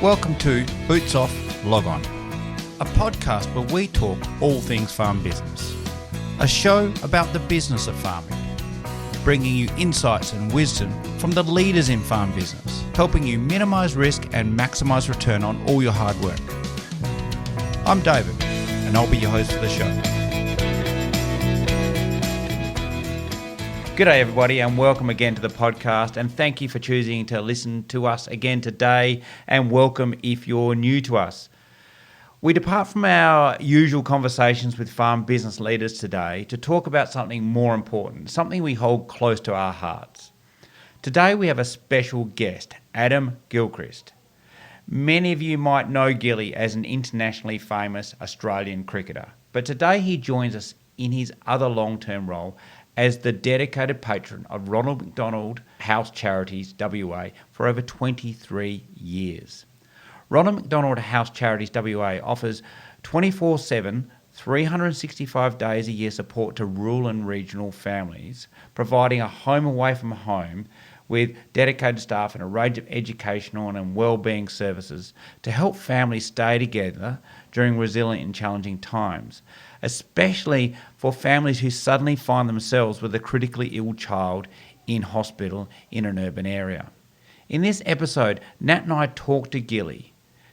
Welcome to Boots Off, Log On, a podcast where we talk all things farm business. A show about the business of farming, bringing you insights and wisdom from the leaders in farm business, helping you minimise risk and maximise return on all your hard work. I'm David, and I'll be your host for the show. G'day everybody, and welcome again to the podcast, and thank you for choosing to listen to us again today, and welcome if you're new to us. We depart from our usual conversations with farm business leaders today to talk about something more important, something we hold close to our hearts. Today we have a special guest, Adam Gilchrist. Many of you might know Gilly as an internationally famous Australian cricketer, but today he joins us in his other long-term role as the dedicated patron of Ronald McDonald House Charities WA for over 23 years. Ronald McDonald House Charities WA offers 24/7, 365 days a year support to rural and regional families, providing a home away from home with dedicated staff and a range of educational and wellbeing services to help families stay together during resilient and challenging times, especially for families who suddenly find themselves with a critically ill child in hospital in an urban area. In this episode, Nat and I talked to Gilly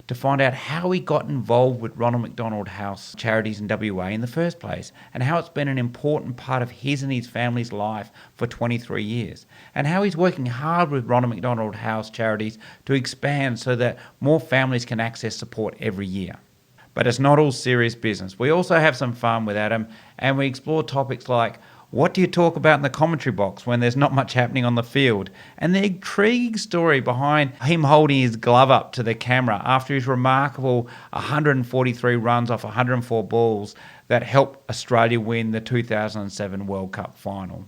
to find out how he got involved with Ronald McDonald House Charities in WA in the first place, and how it's been an important part of his and his family's life for 23 years, and how he's working hard with Ronald McDonald House Charities to expand so that more families can access support every year. But it's not all serious business. We also have some fun with Adam, and we explore topics like, what do you talk about in the commentary box when there's not much happening on the field? And the intriguing story behind him holding his glove up to the camera after his remarkable 143 runs off 104 balls that helped Australia win the 2007 World Cup final.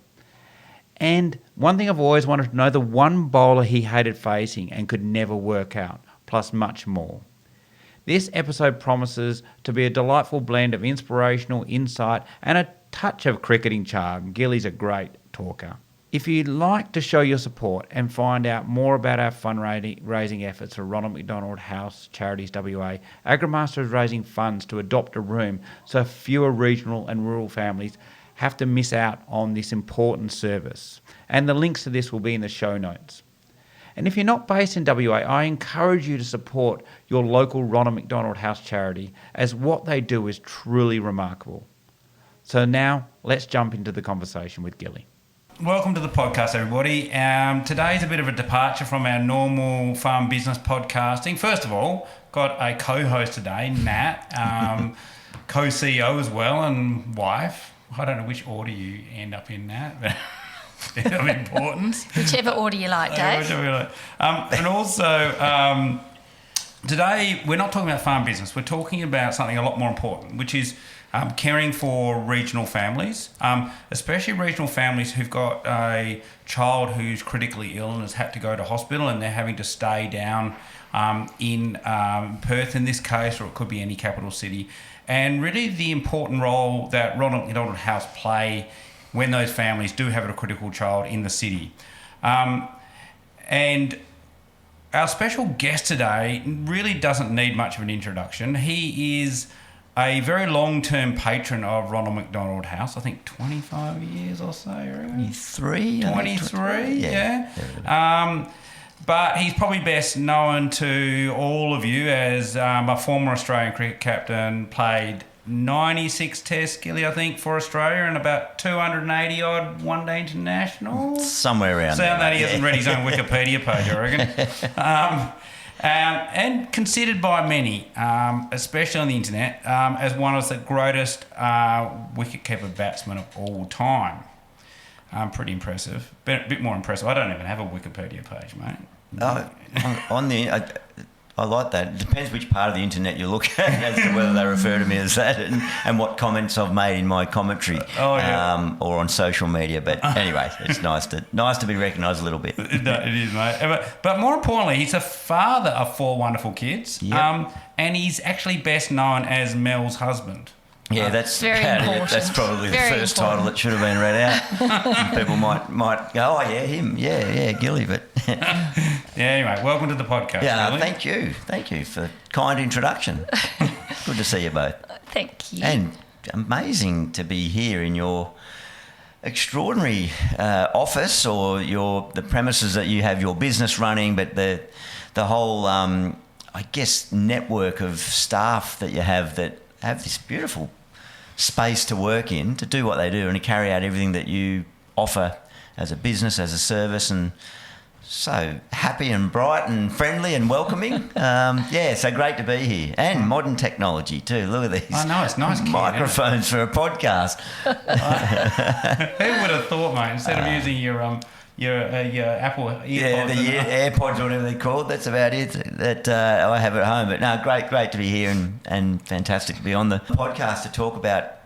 And one thing I've always wanted to know, the one bowler he hated facing and could never work out, plus much more. This episode promises to be a delightful blend of inspirational insight and a touch of cricketing charm. Gilly's a great talker. If you'd like to show your support and find out more about our fundraising efforts for Ronald McDonald House Charities WA, AgriMaster is raising funds to adopt a room so fewer regional and rural families have to miss out on this important service. And the links to this will be in the show notes. And if you're not based in WA, I encourage you to support your local Ronald McDonald House charity, as what they do is truly remarkable. So now, let's jump into the conversation with Gilly. Welcome to the podcast, everybody. Today's a bit of a departure from our normal farm business podcasting. First of all, got a co-host today, Nat, co-CEO as well, and wife. I don't know which order you end up in, Nat, but of importance. Whichever order you like, Dave. Whichever you like. And also, today we're not talking about farm business. We're talking about something a lot more important, which is caring for regional families, especially regional families who've got a child who's critically ill and has had to go to hospital, and they're having to stay down in Perth in this case, or it could be any capital city. And really the important role that Ronald McDonald House play when those families do have a critical child in the city. And our special guest today really doesn't need much of an introduction. He is a very long-term patron of Ronald McDonald House, I think 25 years or so. 23? 23, yeah. But he's probably best known to all of you as a former Australian cricket captain, played 96 tests, Gilly, I think, for Australia, and about 280 odd one-day internationals. Somewhere around there. Sound that he hasn't read his own Wikipedia page, I reckon. And considered by many, especially on the internet, as one of the greatest wicketkeeper-batsmen of all time. Pretty impressive. But a bit more impressive. I don't even have a Wikipedia page, mate. I like that. It depends which part of the internet you look at as to whether they refer to me as that and what comments I've made in my commentary or on social media. But anyway, it's nice to be recognised a little bit. No, it is, mate. But more importantly, he's a father of 4 wonderful kids. Yep. And he's actually best known as Mel's husband. Yeah, that's very important. That's probably very the first important. title that should have been read out. People might go, oh yeah, him, yeah, Gilly, but Yeah, anyway, welcome to the podcast. Yeah, Gilly. Thank you for kind introduction. Good to see you both. Thank you. And amazing to be here in your extraordinary office or the premises that you have your business running, but the whole I guess network of staff that you have that have this beautiful space to work in, to do what they do and to carry out everything that you offer as a business, as a service, and so happy and bright and friendly and welcoming. So great to be here. And modern technology too. Look at these. I know, it's nice microphones for a podcast. Who would have thought, mate, instead of using your Apple earpods. Yeah, the AirPods or whatever they're called. That's about it that I have at home. But no, great to be here and fantastic to be on the podcast to talk about,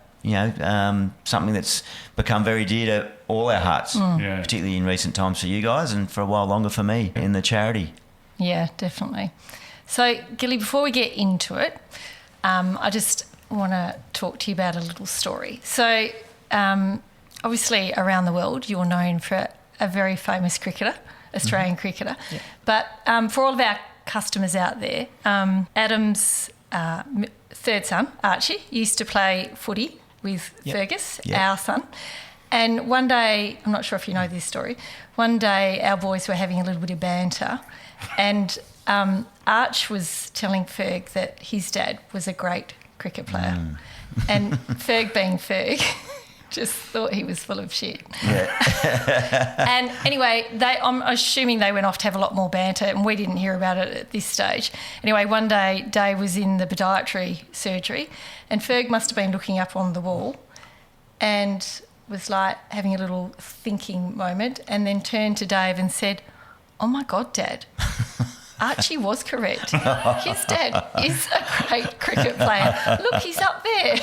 something that's become very dear to all our hearts, particularly in recent times for you guys and for a while longer for me in the charity. Yeah, definitely. So, Gilly, before we get into it, I just want to talk to you about a little story. So, obviously around the world, you're known for a very famous cricketer, Australian cricketer. Yeah. But for all of our customers out there, Adam's third son, Archie, used to play footy with Fergus, our son. And one day, I'm not sure if you know this story, one day our boys were having a little bit of banter and Arch was telling Ferg that his dad was a great cricket player. And Ferg being Ferg... just thought he was full of shit. Yeah. And anyway, I'm assuming they went off to have a lot more banter and we didn't hear about it at this stage. Anyway, one day Dave was in the podiatry surgery and Ferg must have been looking up on the wall and was like having a little thinking moment and then turned to Dave and said, "Oh my God, Dad, Archie was correct. His dad is a great cricket player. Look, he's up there."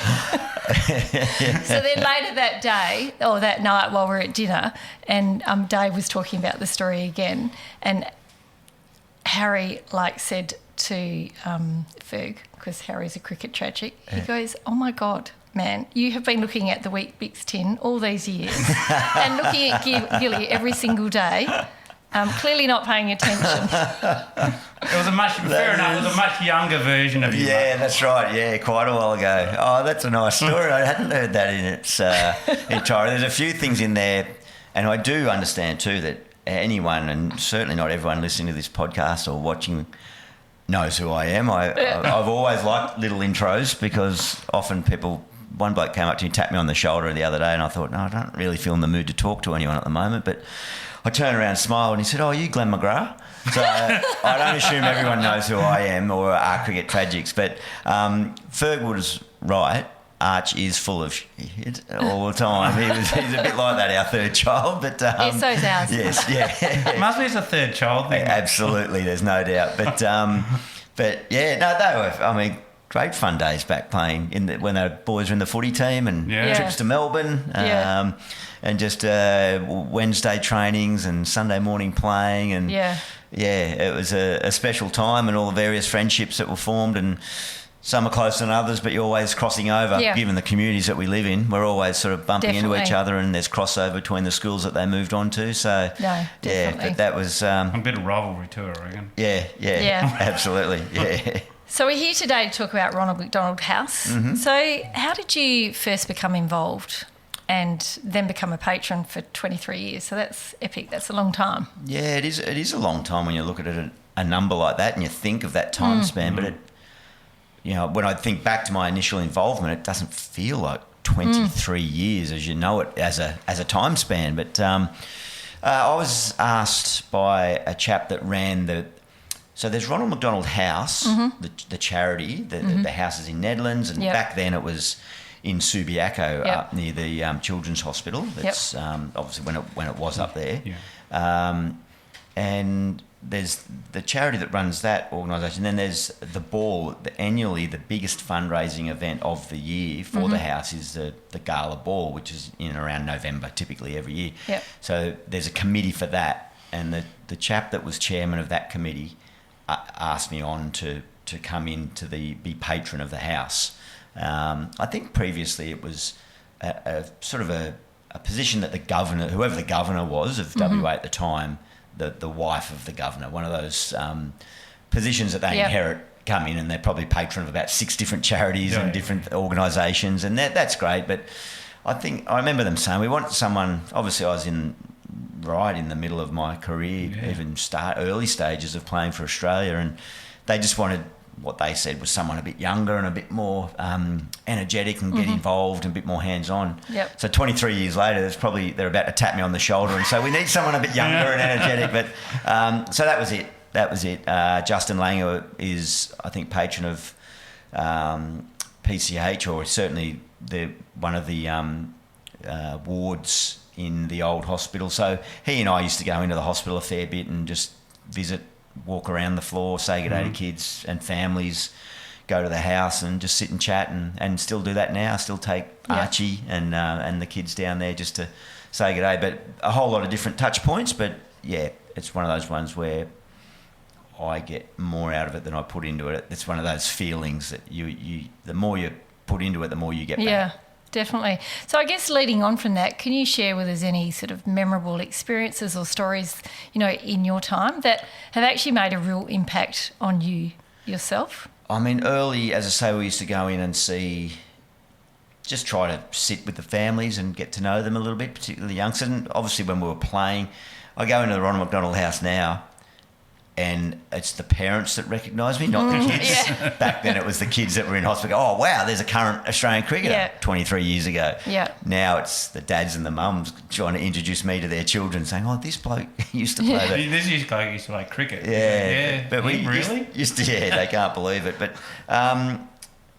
So then later that day, or that night while we were at dinner, and Dave was talking about the story again, and Harry said to Ferg, because Harry's a cricket tragic, he goes, "Oh my God, man, you have been looking at the Wheat Bix tin all these years and looking at Gilly every single day. Clearly not paying attention." It was a much younger version of you. Yeah, mate. That's right. Yeah, quite a while ago. Oh, that's a nice story. I hadn't heard that in its entirety. There's a few things in there, and I do understand too that anyone, and certainly not everyone listening to this podcast or watching, knows who I am. I've always liked little intros because often one bloke came up to me and tapped me on the shoulder the other day and I thought, no, I don't really feel in the mood to talk to anyone at the moment, but I turned around and smiled and he said, "Oh, are you Glenn McGrath?" So I don't assume everyone knows who I am or are cricket tragics, but Ferg was right. Arch is full of shit all the time. He's a bit like that, our third child. But so's ours. Yes, yeah. It must be it's a third child thing. Absolutely, there's no doubt. But yeah, no, they were, great fun days back playing when the boys were in the footy team and trips to Melbourne and just Wednesday trainings and Sunday morning playing and it was a special time and all the various friendships that were formed and some are closer than others, but you're always crossing over. Given the communities that we live in, we're always sort of bumping into each other and there's crossover between the schools that they moved on to. So but that was a bit of rivalry too, I reckon. Yeah, absolutely, yeah. So we're here today to talk about Ronald McDonald House. Mm-hmm. So how did you first become involved and then become a patron for 23 years? So that's epic. That's a long time. Yeah, it is a long time when you look at it, a number like that and you think of that time span. But when I think back to my initial involvement, it doesn't feel like 23 years as you know it as a time span. But I was asked by a chap that ran so there's Ronald McDonald House, the charity, the house is in Nedlands, and back then it was in Subiaco up near the Children's Hospital. That's obviously when it was up there. And there's the charity that runs that organisation. Then there's the ball. Annually, the biggest fundraising event of the year for the house is the Gala Ball, which is in and around November, typically every year. So there's a committee for that, and the chap that was chairman of that committee asked me on to come in to be patron of the house. I think previously it was a sort of a position that the governor, whoever the governor was of WA at the time, the wife of the governor, one of those positions that they inherit, come in, and they're probably patron of about 6 different charities and different organisations, and that's great. But I remember them saying, we want someone, obviously I was right in the middle of my career, even early stages of playing for Australia, and they just wanted, what they said was someone a bit younger and a bit more energetic and get involved and a bit more hands-on. Yep. So 23 years later, they're about to tap me on the shoulder and say, we need someone a bit younger and energetic. But so that was it. Justin Langer is, I think, patron of PCH, or certainly one of the wards in the old hospital. So he and I used to go into the hospital a fair bit and just visit, walk around the floor, say good day to kids and families, go to the house and just sit and chat, and still do that now. Still take Archie and the kids down there just to say good day. But a whole lot of different touch points. But yeah, it's one of those ones where I get more out of it than I put into it. It's one of those feelings that you the more you put into it, the more you get back. Yeah, definitely. So I guess leading on from that, can you share with us any sort of memorable experiences or stories, in your time that have actually made a real impact on you yourself? I mean, early, as I say, we used to go in and just try to sit with the families and get to know them a little bit, particularly the youngsters. And obviously when we were playing, I go into the Ronald McDonald house now, and it's the parents that recognise me, not the kids. Yeah. Back then it was the kids that were in hospital. Oh, wow, there's a current Australian cricketer 23 years ago. Yeah. Now it's the dads and the mums trying to introduce me to their children, saying, oh, this bloke used to play This guy used to play cricket. Yeah. But we really? used to, they can't believe it. But,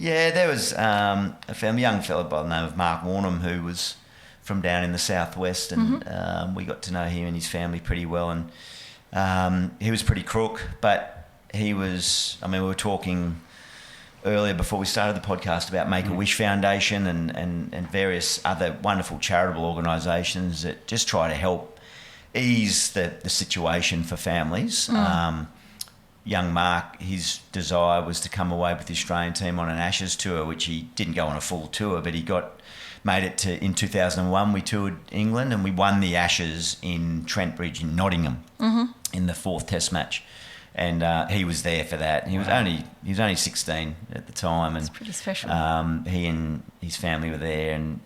there was a young fellow by the name of Mark Warnham, who was from down in the southwest, and we got to know him and his family pretty well. And he was pretty crook, but we were talking earlier before we started the podcast about Make-A-Wish Foundation and various other wonderful charitable organisations that just try to help ease the situation for families. Young Mark, his desire was to come away with the Australian team on an Ashes tour, which he didn't go on a full tour, but he made it in 2001. We toured England and we won the Ashes in Trent Bridge in Nottingham in the 4th Test match, and he was there for that. He was only 16 at the time, and it's pretty special. He and his family were there, and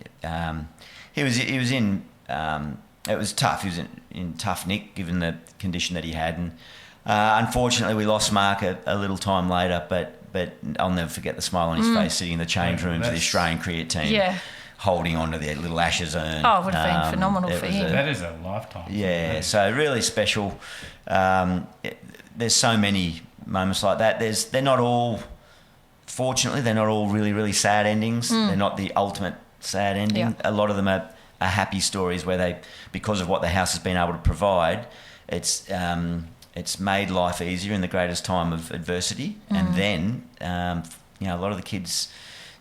he was in. It was tough. He was in tough nick given the condition that he had, and unfortunately we lost Mark a little time later. But I'll never forget the smile on his face sitting in the change rooms of the Australian cricket team. Yeah. Holding on to their little Ashes urn. Oh, it would have been phenomenal for him. That is a lifetime. Yeah, so really special. There's so many moments like that. They're not all really, really sad endings. They're not the ultimate sad ending. Yeah. A lot of them are happy stories where because of what the house has been able to provide, it's made life easier in the greatest time of adversity. And then, a lot of the kids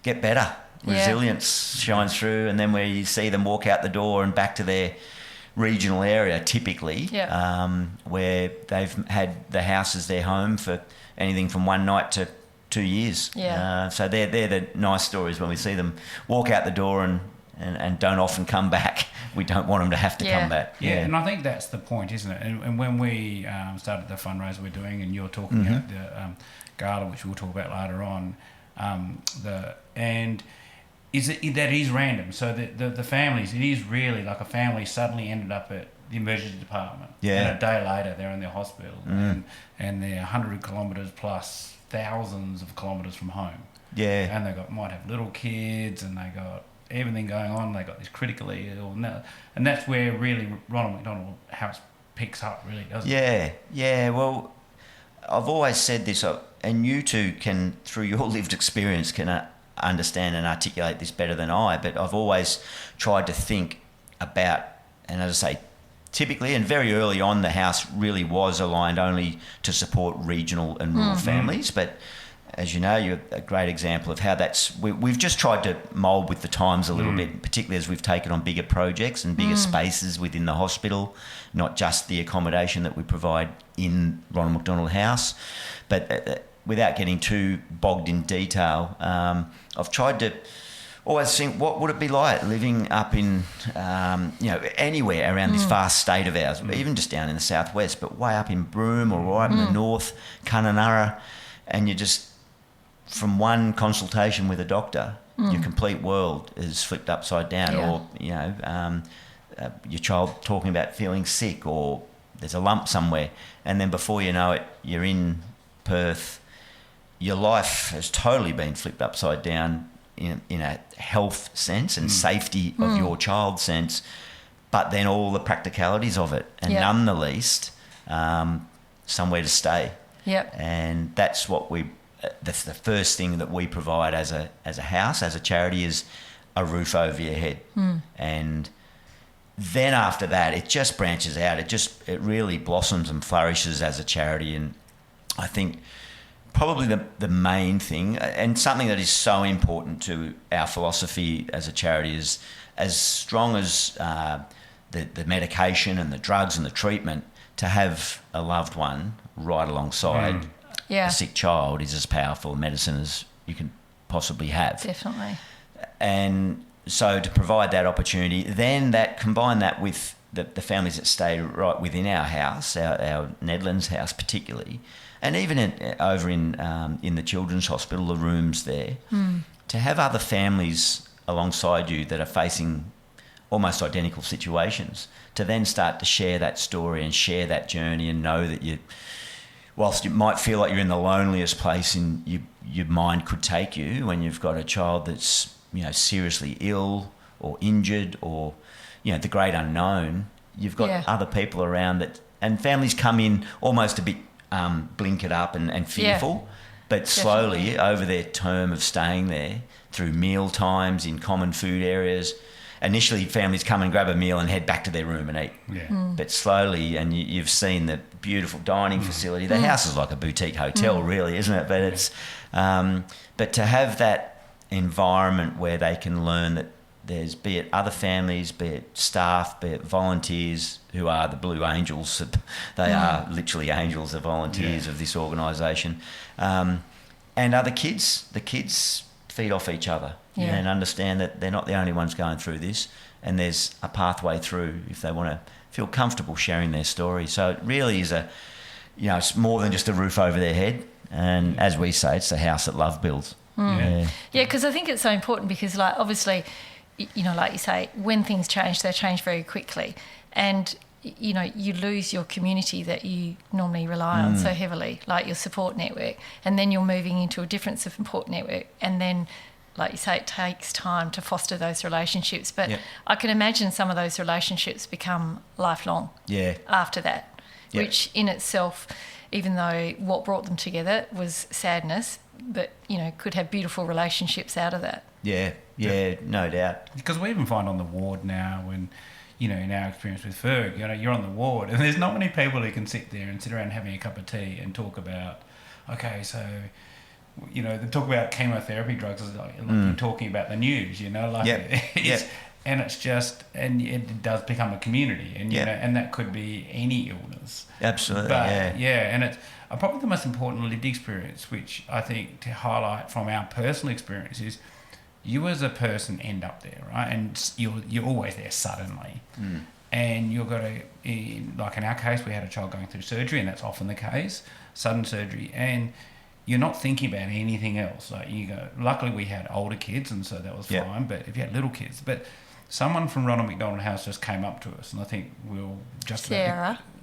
get better. Resilience shines through, and then where you see them walk out the door and back to their regional area, typically, where they've had the house as their home for anything from one night to 2 years. So they're the nice stories when we see them walk out the door and don't often come back. We don't want them to have to come back. Yeah, and I think that's the point, isn't it? And when we started the fundraiser we're doing, and you're talking about the gala, which we'll talk about later on, that is random. So the families, it is really like a family suddenly ended up at the emergency department. Yeah. And a day later, they're in their hospital. And they're 100 kilometres plus thousands of kilometres from home. Yeah. And they might have little kids, and they got everything going on. They got this critically ill. And that's where really Ronald McDonald House picks up, really, doesn't it? Yeah. Well, I've always said this, and you two can, through your lived experience, can understand and articulate this better than I, but I've always tried to think about, and as I say, typically and very early on, the house really was aligned only to support regional and rural families, but as you know, you're a great example of how we've just tried to mould with the times a little bit, particularly as we've taken on bigger projects and bigger spaces within the hospital, not just the accommodation that we provide in Ronald McDonald House, but without getting too bogged in detail, I've tried to always think, what would it be like living up in, anywhere around this vast state of ours, even just down in the southwest, but way up in Broome or right in the north, Kununurra, and you just, from one consultation with a doctor, your complete world is flipped upside down, or your child talking about feeling sick, or there's a lump somewhere, and then before you know it, you're in Perth. Your life has totally been flipped upside down in a health sense and safety of your child sense, but then all the practicalities of it, and none the least, somewhere to stay. Yep. And that's what that's the first thing that we provide as a house, as a charity, is a roof over your head. And then after that, it just branches out. It really blossoms and flourishes as a charity. And I think probably the main thing, and something that is so important to our philosophy as a charity, is as strong as the medication and the drugs and the treatment, to have a loved one right alongside a sick child is as powerful medicine as you can possibly have. Definitely. And so to provide that opportunity, then combine that with the families that stay right within our house, our Nedlands house particularly, and even over in the children's hospital, the rooms there, to have other families alongside you that are facing almost identical situations, to then start to share that story and share that journey, and know that whilst you might feel like you're in the loneliest place your mind could take you when you've got a child that's seriously ill or injured, or the great unknown, you've got other people around that, and families come in almost a bit blinkered up and fearful, but slowly over their term of staying there, through meal times in common food areas. Initially, families come and grab a meal and head back to their room and eat. But slowly, and you've seen the beautiful dining facility. The house is like a boutique hotel, really, isn't it? But it's but to have that environment where they can learn that there's, be it other families, be it staff, be it volunteers, who are the Blue Angels. They are literally angels, the volunteers of this organisation, and other kids. The kids feed off each other and understand that they're not the only ones going through this, and there's a pathway through if they want to feel comfortable sharing their story. So it really is it's more than just a roof over their head, and as we say, it's the house that love builds. Because I think it's so important, because obviously, like you say, when things change, they change very quickly, and you lose your community that you normally rely on so heavily, like your support network, and then you're moving into a different support network, and then, like you say, it takes time to foster those relationships. But I can imagine some of those relationships become lifelong after that, which in itself, even though what brought them together was sadness, but, could have beautiful relationships out of that. Yeah, no doubt. Because we even find on the ward now, when, in our experience with Ferg, you're on the ward and there's not many people who can sit there and sit around having a cup of tea and talk about, okay, so, they talk about chemotherapy drugs, like you're talking about the news, and it's just, and it does become a community, and and that could be any illness. Absolutely, but, and it's probably the most important lived experience, which I think to highlight from our personal experience is, you as a person end up there, right? And you're always there suddenly. And you've got like in our case, we had a child going through surgery, and that's often the case, sudden surgery, and you're not thinking about anything else. Like luckily we had older kids, and so that was fine, but if you had little kids, but someone from Ronald McDonald House just came up to us, and I think we'll just...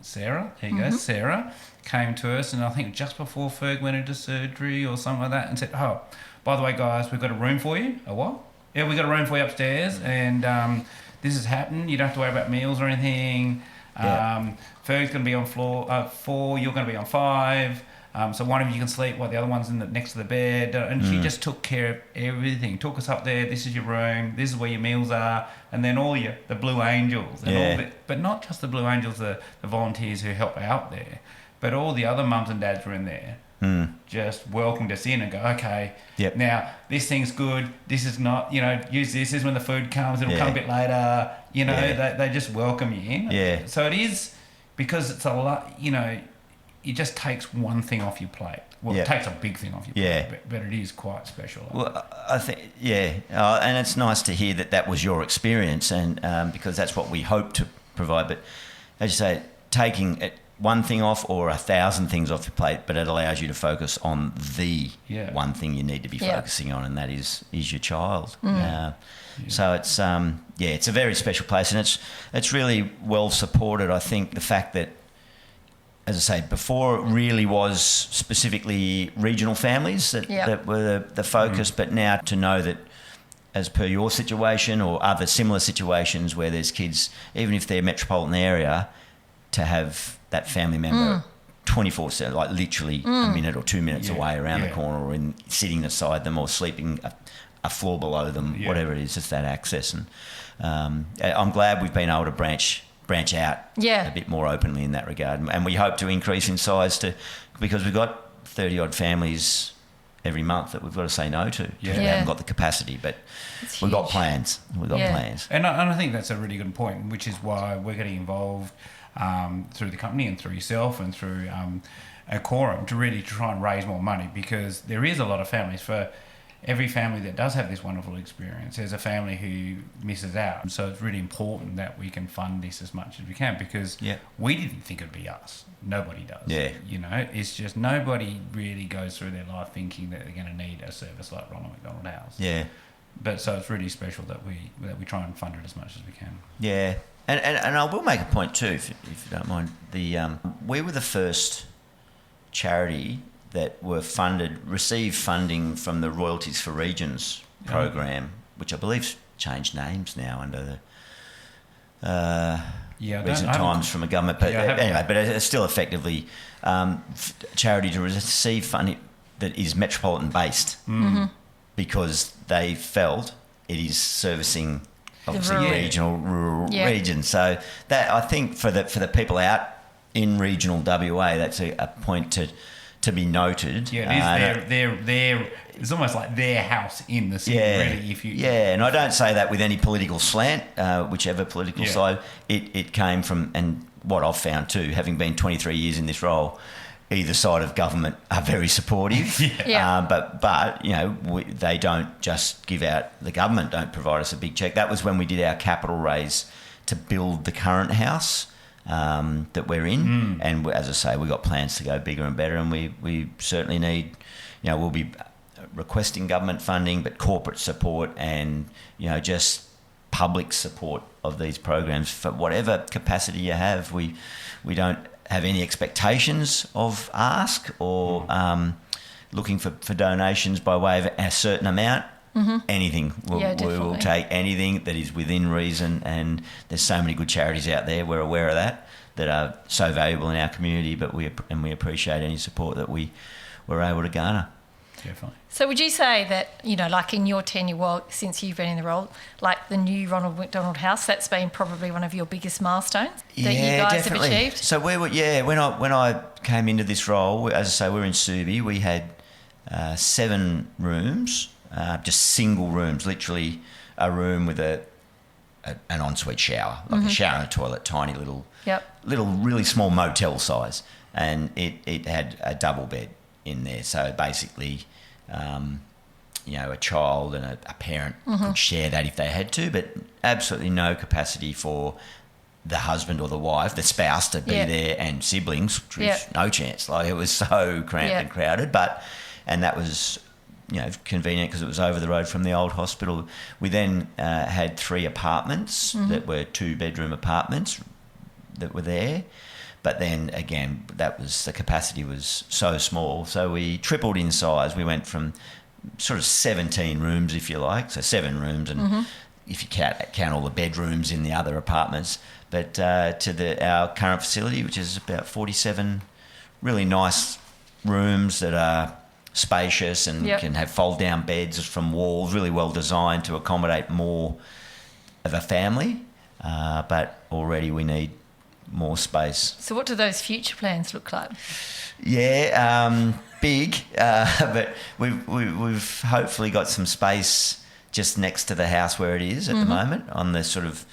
Sarah, there you go, Sarah came to us, and I think just before Ferg went into surgery or something like that, and said, oh, by the way, guys, we've got a room for you. A what? Yeah, we've got a room for you upstairs, and this has happened. You don't have to worry about meals or anything. Ferg's going to be on floor 4, you're going to be on 5. So one of you can sleep while the other one's next to the bed. And she just took care of everything. Took us up there. This is your room. This is where your meals are. And then all the Blue Angels. And all of it. But not just the Blue Angels, the volunteers who help out there. But all the other mums and dads were in there. Just welcomed us in and go, okay, now this thing's good. This is not, use this. This is when the food comes. It'll come a bit later. They just welcome you in. So it is, because it's a lot, it just takes one thing off your plate. Well, it takes a big thing off your plate, but it is quite special. Well, I think, and it's nice to hear that was your experience, and because that's what we hope to provide. But as you say, taking one thing off or 1,000 things off your plate, but it allows you to focus on the one thing you need to be focusing on, and that is your child. So it's it's a very special place, and it's really well supported. I think the fact that, as I say, before it really was specifically regional families that were the focus, but now to know that, as per your situation or other similar situations where there's kids, even if they're metropolitan area, to have that family member 24/7, like literally a minute or 2 minutes away around the corner, or sitting beside them, or sleeping a floor below them, whatever it is, just that access. And I'm glad we've been able to branch out a bit more openly in that regard, and we hope to increase in size because we've got 30 odd families every month that we've got to say no to. We haven't got the capacity, but we've got plans. And I think that's a really good point, which is why we're getting involved through the company and through yourself and through a quorum to really try and raise more money, because there is a lot of families. For every family that does have this wonderful experience, there's a family who misses out. So it's really important that we can fund this as much as we can, because we didn't think it'd be us. Nobody does. You know, it's just nobody really goes through their life thinking that they're going to need a service like Ronald McDonald House. But so it's really special that we try and fund it as much as we can. And I will make a point too, if you don't mind. We were the first charity that received funding from the Royalties for Regions program, which I believe changed names now under the recent times from a government. But anyway, but it's still effectively charity to receive funding that is metropolitan based, because they felt it is servicing obviously regional, rural regions. So that, I think, for the people out in regional WA, that's a point to be noted. It's almost like their house in the city, really. And I don't say that with any political slant, whichever political side it came from. And what I've found too, having been 23 years in this role, either side of government are very supportive. But you know, they don't just give out. The government don't provide us a big check. That was when we did our capital raise to build the current house that we're in, and as I say, we've got plans to go bigger and better, and we certainly need, you know, we'll be requesting government funding, but corporate support and, you know, just public support of these programs for whatever capacity you have. We don't have any expectations of ask or looking for donations by way of a certain amount. Anything. We will take anything that is within reason, and there's so many good charities out there, we're aware of that are so valuable in our community, but we appreciate any support that we're able to garner. Definitely. So would you say that, you know, like in your tenure, since you've been in the role, like the new Ronald McDonald House, that's been probably one of your biggest milestones that you guys have achieved? So we were, when I came into this role, as I say, we're in Subi, we had 7 rooms, just single rooms, literally a room with an ensuite shower, like a shower and a toilet, tiny little, really small motel size, and it had a double bed in there. So basically, you know, a child and a parent could share that if they had to, but absolutely no capacity for the husband or the wife, the spouse, to be there, and siblings, which was no chance. Like, it was so cramped and crowded, and that was, you know, convenient because it was over the road from the old hospital. We then had 3 apartments that were 2-bedroom apartments that were there. But then again, the capacity was so small. So we tripled in size. We went from sort of 17 rooms, if you like, so 7 rooms, and if you count all the bedrooms in the other apartments, but to our current facility, which is about 47 really nice rooms that are spacious and can have fold-down beds from walls, really well designed to accommodate more of a family. But already we need more space. So what do those future plans look like? Big, but we've hopefully got some space just next to the house where it is at the moment, on the sort of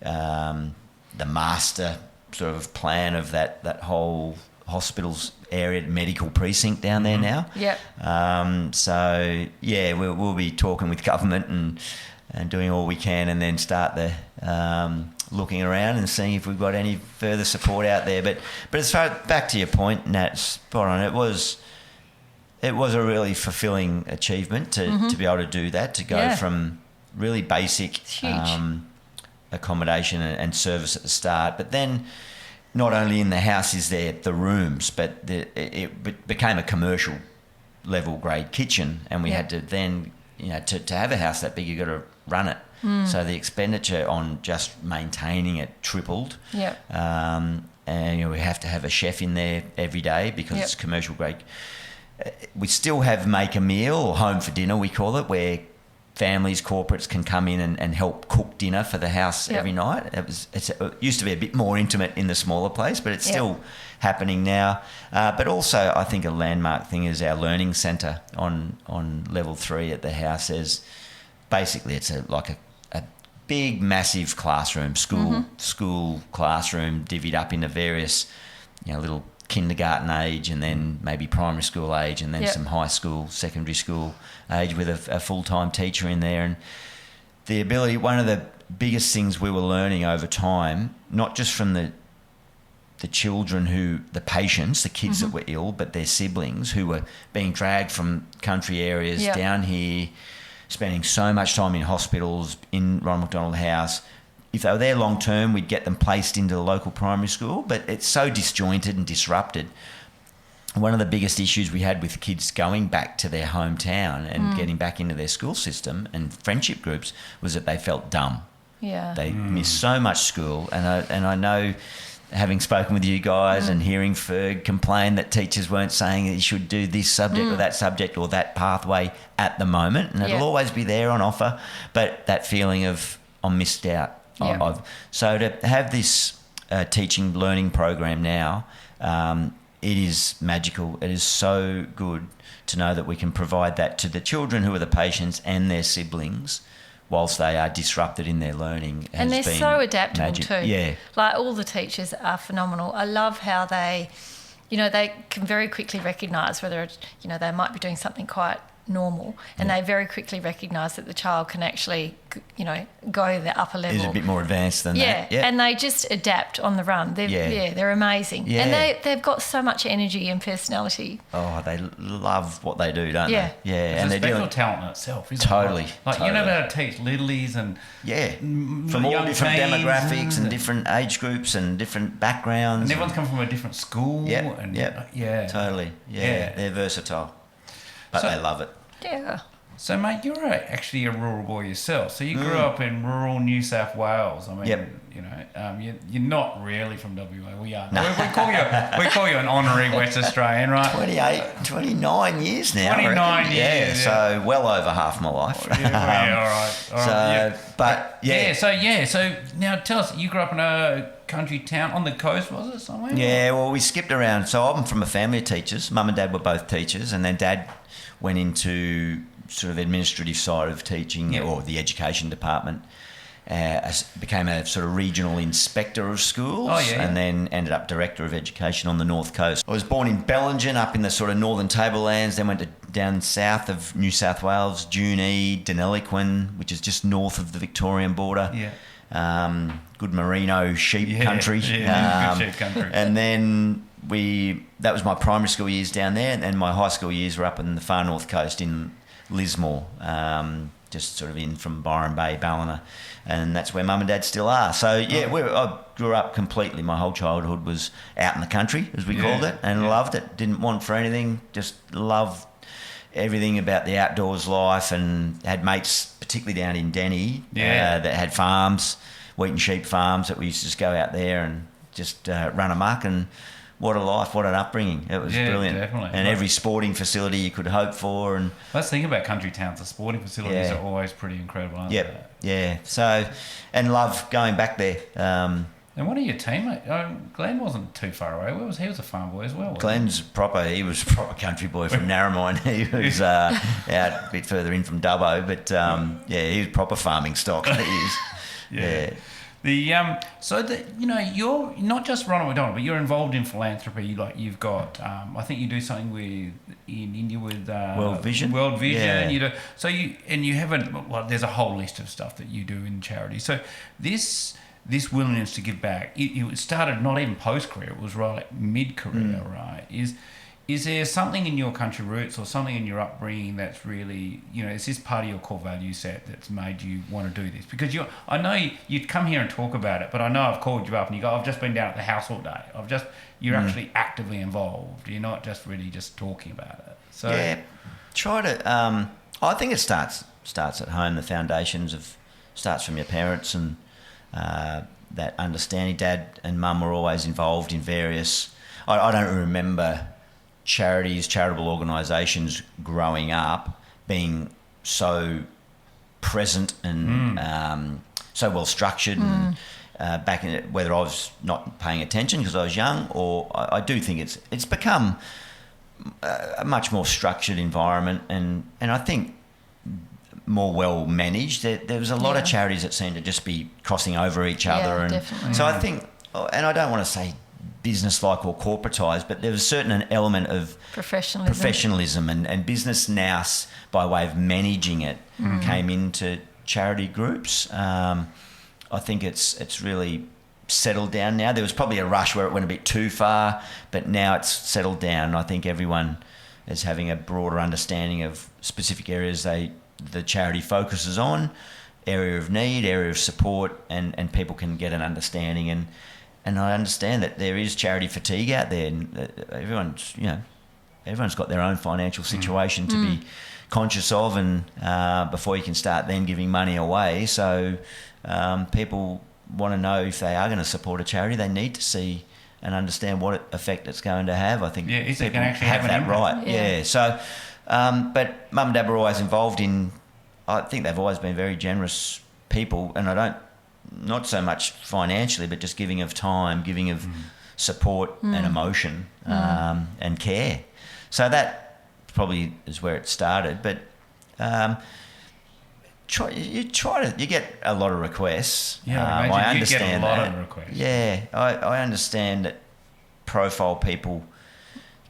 the master sort of plan of that whole hospitals area medical precinct down there now. Yep. So yeah, we'll be talking with government and doing all we can, and then start the looking around and seeing if we've got any further support out there. But as far back to your point, Nat, spot on. It was a really fulfilling achievement to be able to do that, to go from really basic accommodation and service at the start, but then not only in the house is there the rooms, but it became a commercial level grade kitchen, and we had to then, to have a house that big, you got to run it. So the expenditure on just maintaining it tripled. Yeah. And we have to have a chef in there every day because it's commercial grade. We still have make a meal, or home for dinner we call it, where families, corporates can come in and help cook dinner for the house every night. It used to be a bit more intimate in the smaller place, but it's still happening now. But also, I think a landmark thing is our learning centre on level 3 at the house. Basically, it's like a big, massive classroom, school classroom, divvied up into various, little kindergarten age, and then maybe primary school age, and then some high school, secondary school age, with a full-time teacher in there. And the ability, one of the biggest things we were learning over time, not just from the children the patients, the kids that were ill, but their siblings who were being dragged from country areas down here, spending so much time in hospitals, in Ronald McDonald House. If they were there long term, we'd get them placed into the local primary school, but it's so disjointed and disrupted. One of the biggest issues we had with kids going back to their hometown and getting back into their school system and friendship groups was that they felt dumb. Yeah. They missed so much school, and I know, having spoken with you guys and hearing Ferg complain that teachers weren't saying that you should do this subject or that pathway at the moment, and it'll always be there on offer, but that feeling of I'm missed out. So to have this teaching learning program now, it is magical. It is so good to know that we can provide that to the children who are the patients and their siblings, whilst they are disrupted in their learning. And they're so adaptable too. Yeah. Like, all the teachers are phenomenal. I love how they can very quickly recognise whether they might be doing something quite normal, and they very quickly recognise that the child can actually, go the upper level. Is a bit more advanced than that. Yeah, and they just adapt on the run. They're amazing. Yeah. And they've got so much energy and personality. Oh, they love what they do, don't they? Yeah, and they're special talent in itself, isn't totally, it? Like, totally. You're able to teach littlies and from all different teens demographics and different age groups and different backgrounds. And everyone's come from a different school. Totally. Yeah, they're versatile, but they love it. Yeah. So, mate, you're actually a rural boy yourself. So you grew up in rural New South Wales. I mean, you're not really from WA. We are. No. We call you an honorary West Australian, right? 29 years now. 29 years. Yeah, so well over half my life. All right. So now tell us, you grew up in a country town on the coast, was it, somewhere? Yeah, well, we skipped around. So I'm from a family of teachers. Mum and Dad were both teachers, and then Dad went into sort of administrative side of teaching or the education department. Became a sort of regional inspector of schools, and then ended up director of education on the North Coast. I was born in Bellingen, up in the sort of northern tablelands, then went down south of New South Wales, Junee, Deniliquin, which is just north of the Victorian border. Good merino sheep country. Good sheep country. And then that was my primary school years down there, and my high school years were up in the far north coast in Lismore, just sort of in from Byron Bay, Ballina, and that's where Mum and Dad still are. So I grew up completely. My whole childhood was out in the country, as we called it, and loved it. Didn't want for anything, just loved everything about the outdoors life, and had mates, particularly down in Denny, that had farms, wheat and sheep farms, that we used to just go out there and just run amok. And what a life, what an upbringing. It was brilliant. Definitely. And every sporting facility you could hope for. And let's think about country towns. The sporting facilities are always pretty incredible, aren't they? Yeah. So, and love going back there. And one of your teammates, Glenn wasn't too far away. He was a farm boy as well. He was a proper country boy from Narromine. He was out a bit further in from Dubbo, but he was proper farming stock. He is. You're not just Ronald McDonald, but you're involved in philanthropy. Like you've got, I think you do something in India with World Vision. Yeah. You do you haven't. Well, there's a whole list of stuff that you do in charity. So this willingness to give back, it started not even post career. It was right mid career, right? Is there something in your country roots or something in your upbringing that's really, is this part of your core value set that's made you want to do this? Because I know you'd come here and talk about it, but I know I've called you up and you go, I've just been down at the house all day. You're actually actively involved. You're not just really just talking about it. So yeah, try to. I think it starts at home. The foundations starts from your parents and that understanding. Dad and Mum were always involved in various. I don't remember charities, charitable organisations growing up being so present and so well structured and back in it, whether I was not paying attention because I was young, or I do think it's become a much more structured environment and I think more well managed. There was a lot of charities that seemed to just be crossing over each other, and definitely. so I think, and I don't want to say business-like or corporatised, but there was a certain element of professionalism and business nous by way of managing it came into charity groups. I think it's really settled down now. There was probably a rush where it went a bit too far, but now it's settled down. I think everyone is having a broader understanding of specific areas the charity focuses on, area of need, area of support, and people can get an understanding. And I understand that there is charity fatigue out there, and everyone's got their own financial situation to be conscious of, and before you can start then giving money away. So people want to know if they are going to support a charity, they need to see and understand what effect it's going to have. I think is it people going to actually have have that an right. impact? Yeah. So, but Mum and Dad were always involved in. I think they've always been very generous people, and not so much financially, but just giving of time, giving of support and emotion and care. So that probably is where it started. But you get a lot of requests. Yeah, I understand you get a lot that. of requests. Yeah, I understand that profile people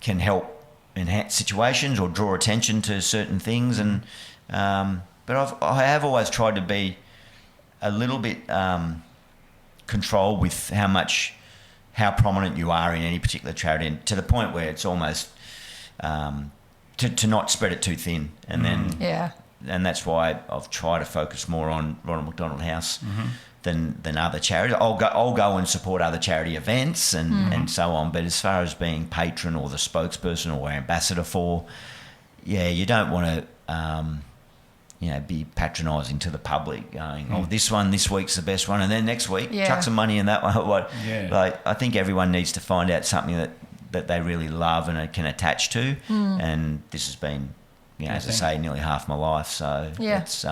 can help enhance situations or draw attention to certain things, and but I have always tried to be a little bit controlled with how prominent you are in any particular charity, and to the point where it's almost to not spread it too thin, and then and that's why I've tried to focus more on Ronald McDonald House than other charities. I'll go and support other charity events and so on, but as far as being patron or the spokesperson or ambassador for, you don't want to be patronising to the public, going, this week's the best one, and then next week chuck some money in that one. Like, I think everyone needs to find out something that they really love and can attach to, and this has been, as I say, nearly half my life. So it's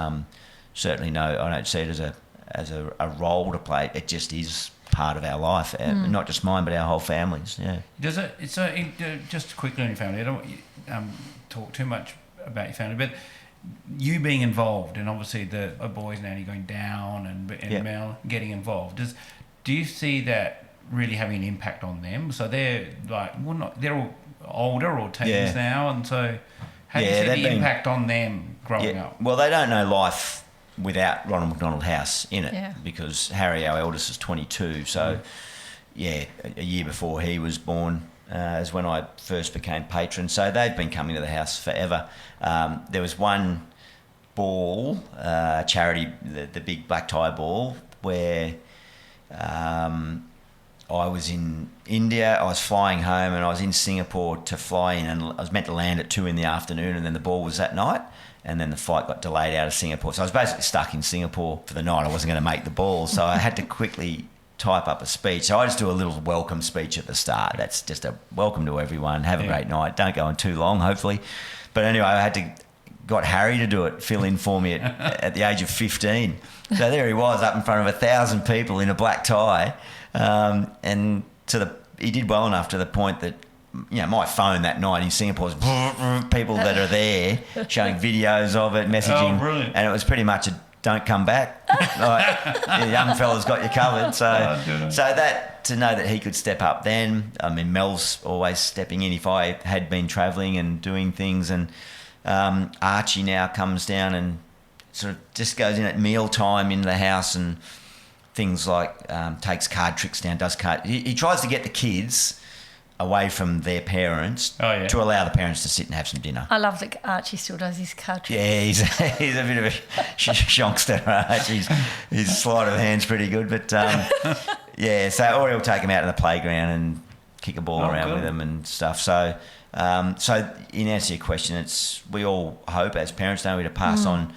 certainly I don't see it as a role to play. It just is part of our life, not just mine, but our whole families. Yeah. Does it? Just quickly on your family. I don't want you talk too much about your family, but you being involved, and obviously the boys now going down and Mel getting involved. Do you see that really having an impact on them? So they're they're all older or teens now, and so how do you see the impact on them growing up? Well, they don't know life without Ronald McDonald House in it, because Harry, our eldest, is 22. So a year before he was born is when I first became patron. So they've been coming to the house forever. There was one ball, charity, the big black tie ball, where I was in India, I was flying home, and I was in Singapore to fly in, and I was meant to land at 2 p.m, and then the ball was that night, and then the flight got delayed out of Singapore. So I was basically stuck in Singapore for the night. I wasn't going to make the ball, so I had to quickly type up a speech. So I just do a little welcome speech at the start. That's just a welcome to everyone, have a great night, don't go on too long, hopefully. But anyway, I got Harry to do it, fill in for me at the age of 15. So there he was, up in front of 1,000 people in a black tie. And he did well enough to the point that, my phone that night in Singapore was people that are there showing videos of it, messaging. Oh, brilliant. And it was pretty much don't come back. Like, the young fella's got you covered. So that to know that he could step up then. I mean, Mel's always stepping in if I had been travelling and doing things, and Archie now comes down and sort of just goes in at meal time in the house and things like takes card tricks down, does card. He tries to get the kids away from their parents to allow the parents to sit and have some dinner. I love that Archie still does his card tricks. Yeah, he's a bit of a shonkster, Archie. His sleight of hand's pretty good, but or he'll take him out to the playground and kick a ball around with them and stuff. So, in answer to your question, we all hope as parents, don't we, to pass on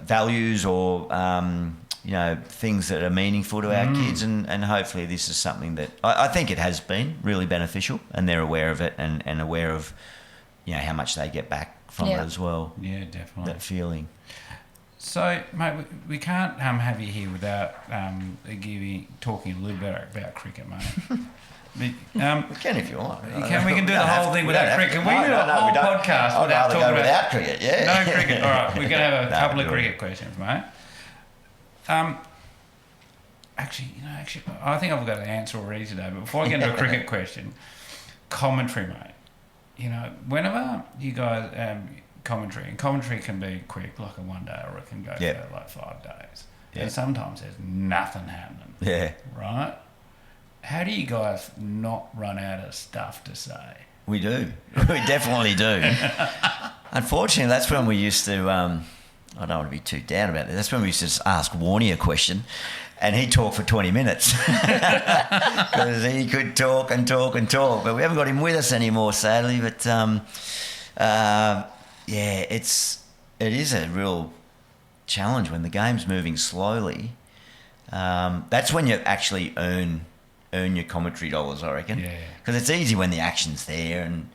values or things that are meaningful to our kids, and hopefully this is something that I think it has been really beneficial, and they're aware of it and aware of how much they get back from it as well. Yeah, definitely. That feeling. So, mate, we can't have you here without talking a little bit about cricket, mate. We can if you want. We can do the whole thing without cricket. We do a whole podcast without talking without cricket. Yeah. No cricket. All right, we're going to have a couple of cricket questions, mate. Actually, I think I've got an answer already today. But before I get into a cricket question, commentary, mate. Whenever you guys commentary can be quick, like a 1 day, or it can go for like 5 days. Yeah. And sometimes there's nothing happening. Yeah. Right. How do you guys not run out of stuff to say? We do. We definitely do. Unfortunately, that's when we used to... I don't want to be too down about this. That's when we used to just ask Warnie a question and he'd talk for 20 minutes. Because he could talk and talk and talk. But we haven't got him with us anymore, sadly. But, it is a real challenge when the game's moving slowly. That's when you actually earn your commentary dollars, I reckon. Yeah. Because it's easy when the action's there, and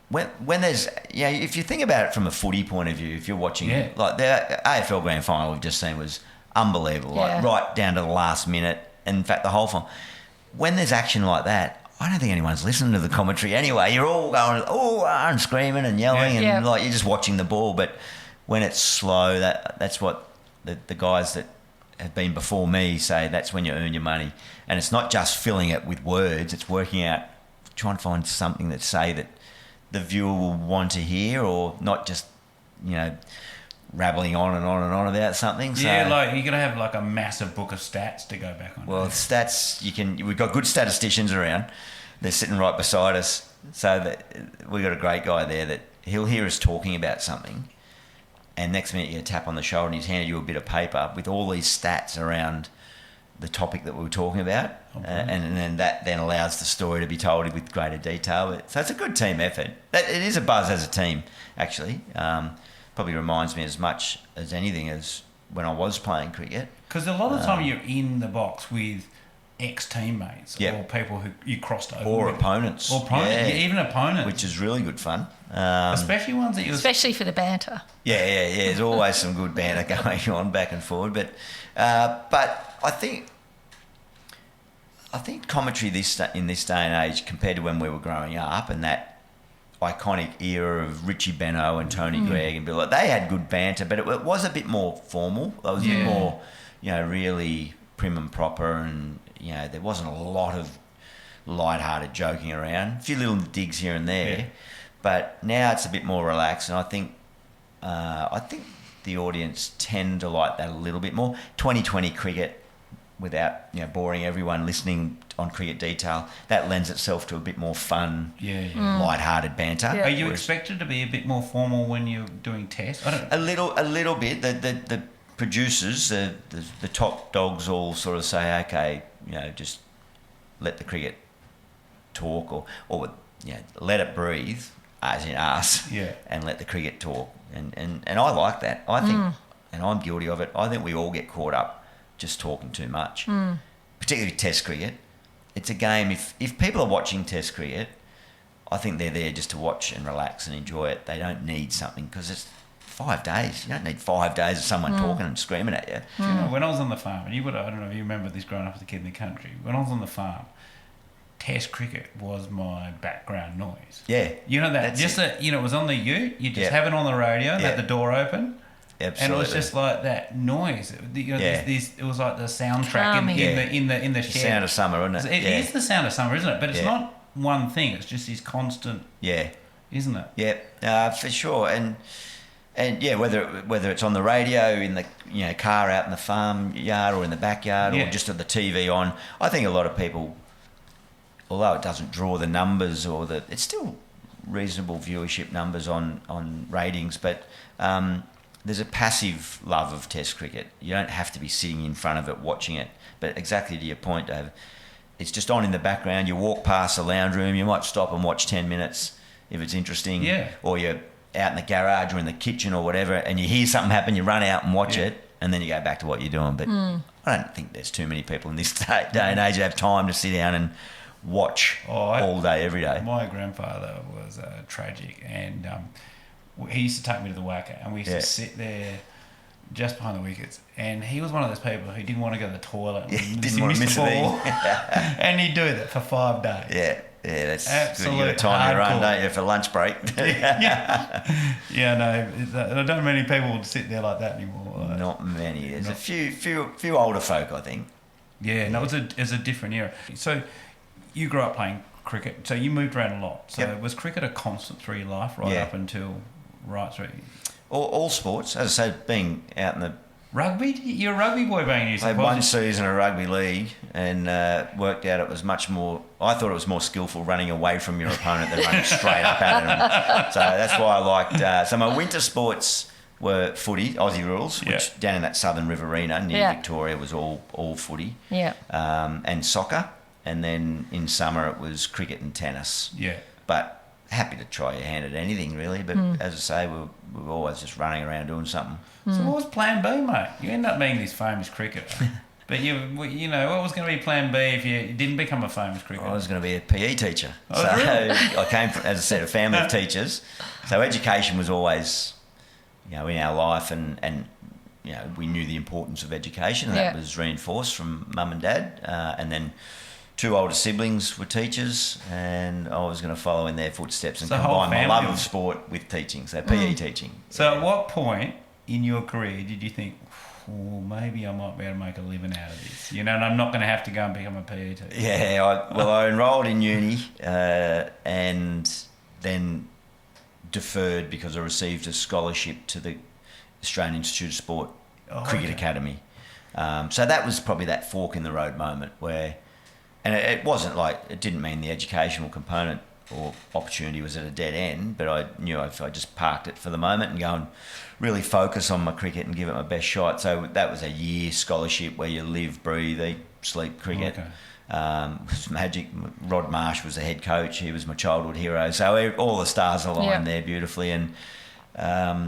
when there's if you think about it from a footy point of view, if you're watching like the AFL Grand Final we've just seen was unbelievable, like right down to the last minute, and in fact the whole final. When there's action like that, I don't think anyone's listening to the commentary anyway. You're all going and screaming and yelling and like you're just watching the ball. But when it's slow, that's what the guys that have been before me say, that's when you earn your money. And it's not just filling it with words, it's working out, trying to find something that say that the viewer will want to hear, or not just, rabbling on and on and on about something. So, like you're going to have like a massive book of stats to go back on. Well, stats, we've got good statisticians around. They're sitting right beside us. So we've got a great guy there that he'll hear us talking about something, and next minute you get a tap on the shoulder and he's handed you a bit of paper with all these stats around the topic that we were talking about, and then that then allows the story to be told with greater detail. So it's a good team effort. It is a buzz as a team, actually. Probably reminds me as much as anything as when I was playing cricket. Because a lot of the time you're in the box with ex-teammates or people who you crossed over or with. Opponents. Or opponents, even opponents. Which is really good fun. Especially ones that especially for the banter. Yeah. There's always some good banter going on back and forward. But I think commentary in this day and age, compared to when we were growing up, and that iconic era of Richie Benno and Tony Gregg and Bill, they had good banter, but it was a bit more formal. It was a bit more, really prim and proper, and there wasn't a lot of light-hearted joking around. A few little digs here and there, but now it's a bit more relaxed, and I think the audience tend to like that a little bit more. 2020 cricket, without boring everyone listening on cricket detail, that lends itself to a bit more fun, light-hearted banter. Are you expected to be a bit more formal when you're doing tests? A little bit. The producers, the top dogs, all sort of say, okay, just let the cricket talk, or let it breathe, as in us, and let the cricket talk. And I like that. I think, and I'm guilty of it. I think we all get caught up just talking too much, particularly Test cricket. It's a game. If people are watching Test cricket, I think they're there just to watch and relax and enjoy it. They don't need something, because it's 5 days. You don't need 5 days of someone talking and screaming at you. When I was on the farm, and I don't know if you remember this growing up as a kid in the country, when I was on the farm, Test cricket was my background noise. Yeah. It was on the ute. You just have it on the radio, let the door open. absolutely. And it was just like that noise. It was like the soundtrack in the shed. Sound of summer, isn't it? It is the sound of summer, isn't it? But it's not one thing. It's just this constant. Yeah. Isn't it? Yeah, for sure. And whether it's on the radio, in the car out in the farm yard or in the backyard or just on the TV on, I think a lot of people, although it doesn't draw the numbers it's still reasonable viewership numbers on ratings, but there's a passive love of Test cricket. You don't have to be sitting in front of it watching it. But exactly to your point, Dave, it's just on in the background. You walk past the lounge room, you might stop and watch 10 minutes if it's interesting, or you're out in the garage or in the kitchen or whatever, and you hear something happen, you run out and watch it, and then you go back to what you're doing. But I don't think there's too many people in this day and age that have time to sit down and watch all day, every day. My grandfather was tragic, and he used to take me to the Wacker, and we used to sit there just behind the wickets, and he was one of those people who didn't want to go to the toilet and didn't want to miss the ball. and he'd do that for 5 days. Yeah, that's absolute good. You got time to run, hardcore. don't you, for lunch break? No, don't many people would sit there like that anymore. Not many. There's a few older folk, I think. Yeah, no, it was a different era. So you grew up playing cricket, so you moved around a lot. So was cricket a constant through your life up until right through? All sports, as I said, being out in the... Rugby? You're a rugby boy, being you. Played one season of rugby league and worked out it was much more... I thought it was more skillful running away from your opponent than running straight up at them. So that's why I liked... so my winter sports were footy, Aussie rules, which down in that Southern Riverina near Victoria was all footy. Yeah. And soccer. And then in summer it was cricket and tennis. Yeah. But happy to try your hand at anything, really. But as I say, we were always just running around doing something. So what was plan B, mate? You end up being this famous cricketer. But what was going to be plan B if you didn't become a famous cricketer? I was going to be a PE teacher. Oh, so really? I came from, as I said, a family of teachers. So education was always, in our life, and we knew the importance of education, and that was reinforced from mum and dad. And then 2 older siblings were teachers, and I was going to follow in their footsteps and combine my love of sport with teaching, so PE teaching. So at what point in your career did you think, maybe I might be able to make a living out of this, and I'm not going to have to go and become a PE teacher? Yeah, I enrolled in uni and then deferred because I received a scholarship to the Australian Institute of Sport Cricket Academy. So that was probably that fork in the road moment where... And it wasn't like, it didn't mean the educational component or opportunity was at a dead end, but I knew if I just parked it for the moment and go and really focus on my cricket and give it my best shot. So that was a year scholarship where you live, breathe, eat, sleep cricket. Okay. It was magic. Rod Marsh was the head coach. He was my childhood hero. So all the stars aligned there beautifully. And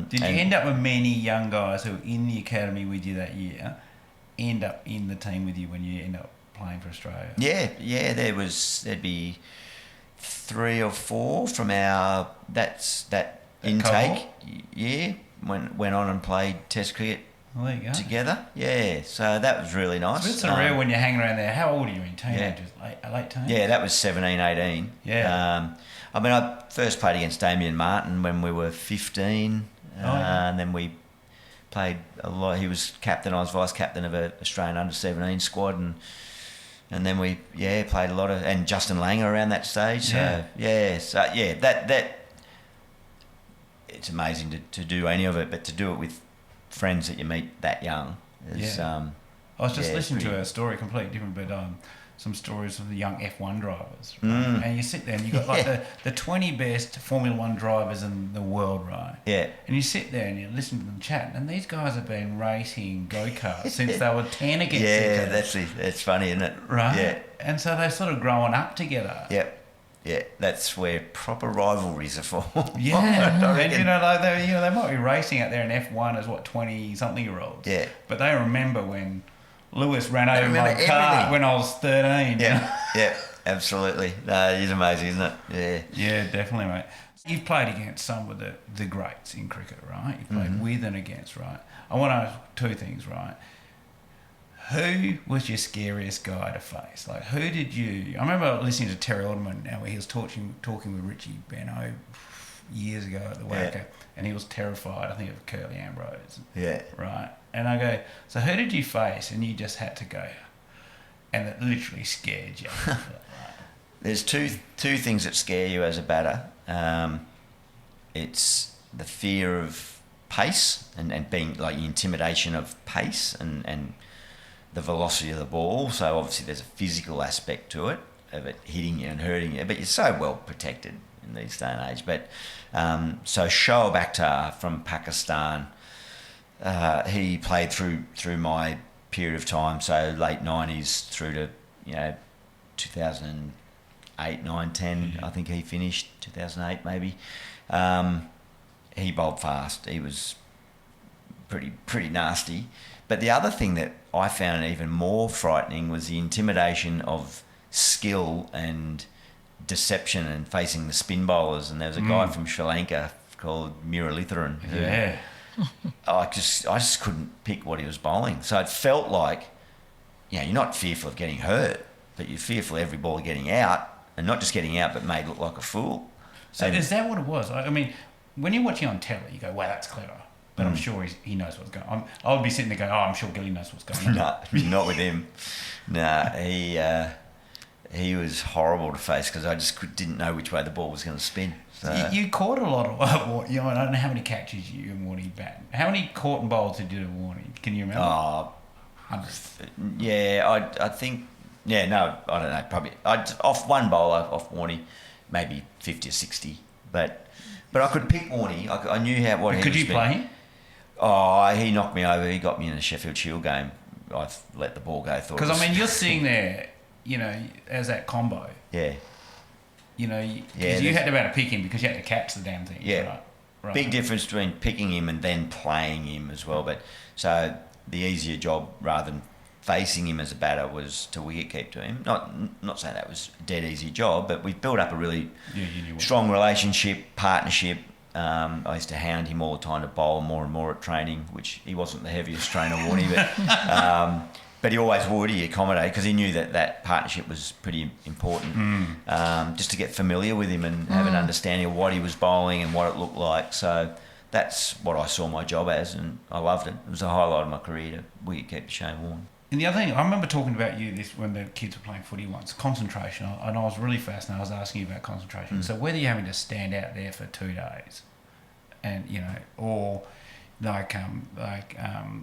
did you end up with many young guys who were in the academy with you that year end up in the team with you when you end up playing for Australia? Yeah, there'd be 3 or 4 from our that intake. Yeah, went on and played Test cricket there you go. Together. Yeah, so that was really nice. It's surreal when you're hanging around there. How old are you in teenagers? Late teens? Yeah, that was 17, 18. Yeah. I first played against Damien Martin when we were 15, and then we played a lot. He was captain, I was vice captain of an Australian under-17 squad, and then we played a lot of, and Justin Langer around that stage. So that it's amazing to do any of it, but to do it with friends that you meet that young is. I was just listening to a story completely different, but some stories of the young F1 drivers, right? And you sit there and you got like the 20 best Formula 1 drivers in the world, right? Yeah. And you sit there and you listen to them chat, and these guys have been racing go-karts since they were 10 against each other. That's funny, isn't it? Right. Yeah. And so they're sort of growing up together. Yep. Yeah, that's where proper rivalries are formed. Yeah, and they might be racing out there in F1 as 20-something-year-olds. Yeah. But they remember when Lewis ran over my car when I was 13. Yeah, absolutely. No, he's amazing, isn't it? Yeah. Yeah, definitely, mate. You've played against some of the greats in cricket, right? You've played with and against, right? I want to ask 2 things, right? Who was your scariest guy to face? Like, who did you... I remember listening to Terry Alderman now where he was talking with Richie Beno years ago at the Wacker, and he was terrified, I think, of Curly Ambrose. Yeah. Right. And I go, so who did you face? And you just had to go. And it literally scared you. There's two things that scare you as a batter. It's the fear of pace and being like the intimidation of pace and the velocity of the ball. So obviously there's a physical aspect to it, of it hitting you and hurting you, but you're so well protected in these day and age. But so Shoaib Akhtar from Pakistan, he played through my period of time, so late 90s through to 2008, 9, 10. I think he finished 2008 maybe. He bowled fast. He was pretty nasty. But the other thing that I found even more frightening was the intimidation of skill and deception and facing the spin bowlers. And there was a guy from Sri Lanka called Muralitharan who I just couldn't pick what he was bowling. So it felt like, you're not fearful of getting hurt, but you're fearful of every ball getting out, and not just getting out, but made look like a fool. So is that what it was? I mean, when you're watching on telly, you go, wow, that's clever. But I'm sure he knows what's going on. I would be sitting there going, I'm sure Gilly knows what's going on. No, not with him. No, he was horrible to face because I just didn't know which way the ball was going to spin. So. You caught a lot of, I don't know how many catches you and Warnie bat. How many caught and bowls did you do to Warnie? Can you remember? Hundreds. Yeah, I think, no, I don't know, probably. Off one bowler, off Warnie, maybe 50 or 60. But I could pick Warnie. I knew what he was. Could you play him? Oh, he knocked me over. He got me in a Sheffield Shield game. I let the ball go. Because, I mean, you're sitting there, as that combo. Yeah. Because you had to be able to pick him because you had to catch the damn thing. Yeah. Right. Big difference between picking him and then playing him as well. But so the easier job rather than facing him as a batter was to wicket keep to him. Not saying that was a dead easy job, but we built up a really strong relationship, partnership. I used to hound him all the time to bowl more and more at training, which he wasn't the heaviest trainer, Warnie, but he always would. He accommodated because he knew that partnership was pretty important. Just to get familiar with him and have an understanding of what he was bowling and what it looked like. So that's what I saw my job as, and I loved it. It was a highlight of my career to wicket keep Shane Warne. And the other thing, I remember talking about you this when the kids were playing footy once, concentration. And I was really fascinated. I was asking you about concentration. So whether you're having to stand out there for 2 days, and or you're going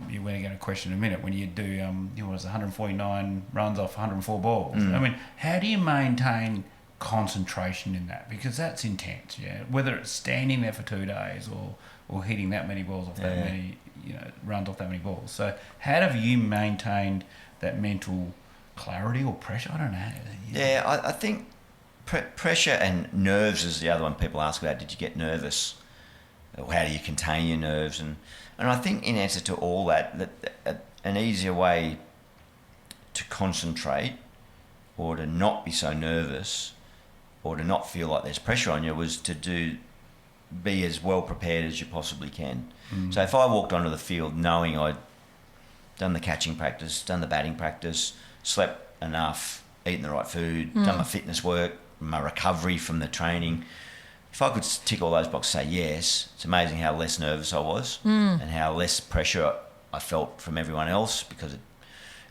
to get a question in a minute when you do 149 runs off 104 balls. I mean, how do you maintain concentration in that? Because that's intense. Whether it's standing there for 2 days or hitting that many balls off that many. Runs off that many balls. So how have you maintained that mental clarity or pressure? I don't know. I think pressure and nerves is the other one people ask about. Did you get nervous? Or how do you contain your nerves? And I think in answer to all that an easier way to concentrate or to not be so nervous or to not feel like there's pressure on you was to be as well prepared as you possibly can. So if I walked onto the field knowing I'd done the catching practice, done the batting practice, slept enough, eaten the right food, done my fitness work, my recovery from the training, if I could tick all those boxes and say yes, it's amazing how less nervous I was and how less pressure I felt from everyone else because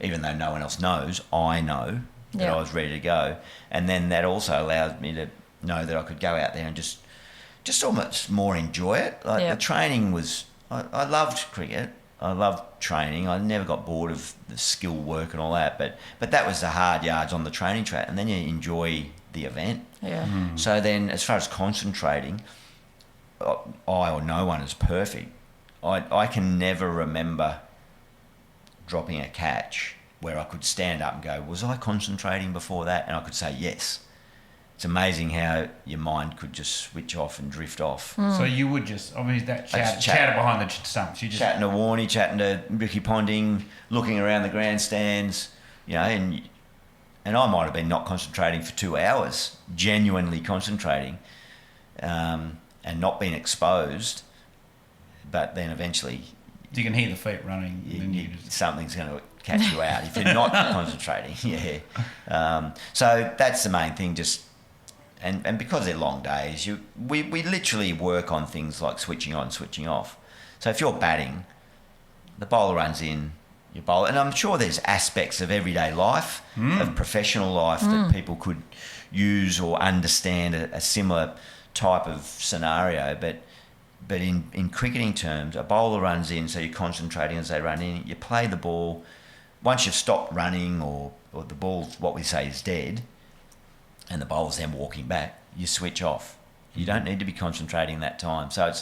even though no one else knows, I know that I was ready to go. And then that also allowed me to know that I could go out there and just almost more enjoy it. Like the training was, I loved cricket. I loved training. I never got bored of the skill work and all that. But that was the hard yards on the training track, and then you enjoy the event. So then, as far as concentrating, I or no one is perfect. I can never remember dropping a catch where I could stand up and go, was I concentrating before that? And I could say yes. It's amazing how your mind could just switch off and drift off. So you would just, that chatter behind the stumps. You just chatting to Warnie, chatting to Ricky Ponding, looking around the grandstands, and I might have been not concentrating for 2 hours, genuinely concentrating, and not being exposed. But then eventually, you can hear the feet running. Something's going to catch you out if you're not concentrating. So that's the main thing. Just and because they're long days, we literally work on things like switching on, switching off. So if you're batting, the bowler runs in, you bowl, and I'm sure there's aspects of everyday life, of professional life that people could use or understand a similar type of scenario, but in cricketing terms, a bowler runs in, so you're concentrating as they run in, you play the ball. Once you've stopped running or the ball, what we say, is dead, and the bowler's then walking back, you switch off. You don't need to be concentrating that time. So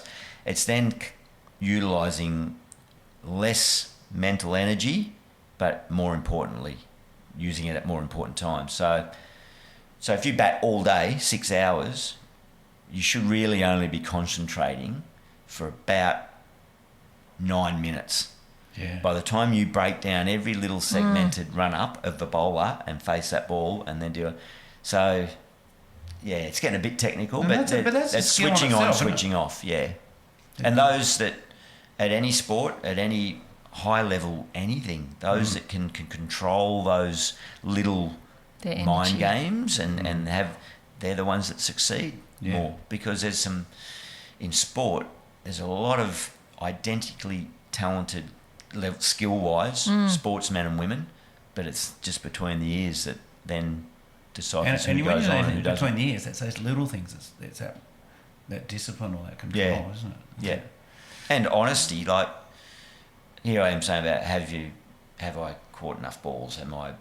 it's then utilising less mental energy, but more importantly, using it at more important times. So if you bat all day, 6 hours, you should really only be concentrating for about 9 minutes. Yeah. By the time you break down every little segmented run up of the bowler and face that ball and then do it. So, yeah, it's getting a bit technical, but that's switching on, switching off, yeah. And those that, at any sport, at any high level, anything, those that can control those little mind games and they're the ones that succeed more. Because there's in sport, there's a lot of identically talented, skill-wise, sportsmen and women, but it's just between the ears that then decides who goes on and who doesn't. Between the ears, that's those little things. It's that discipline or that control, isn't it? Yeah, and honesty. Like here I am saying about have I caught enough balls? Am I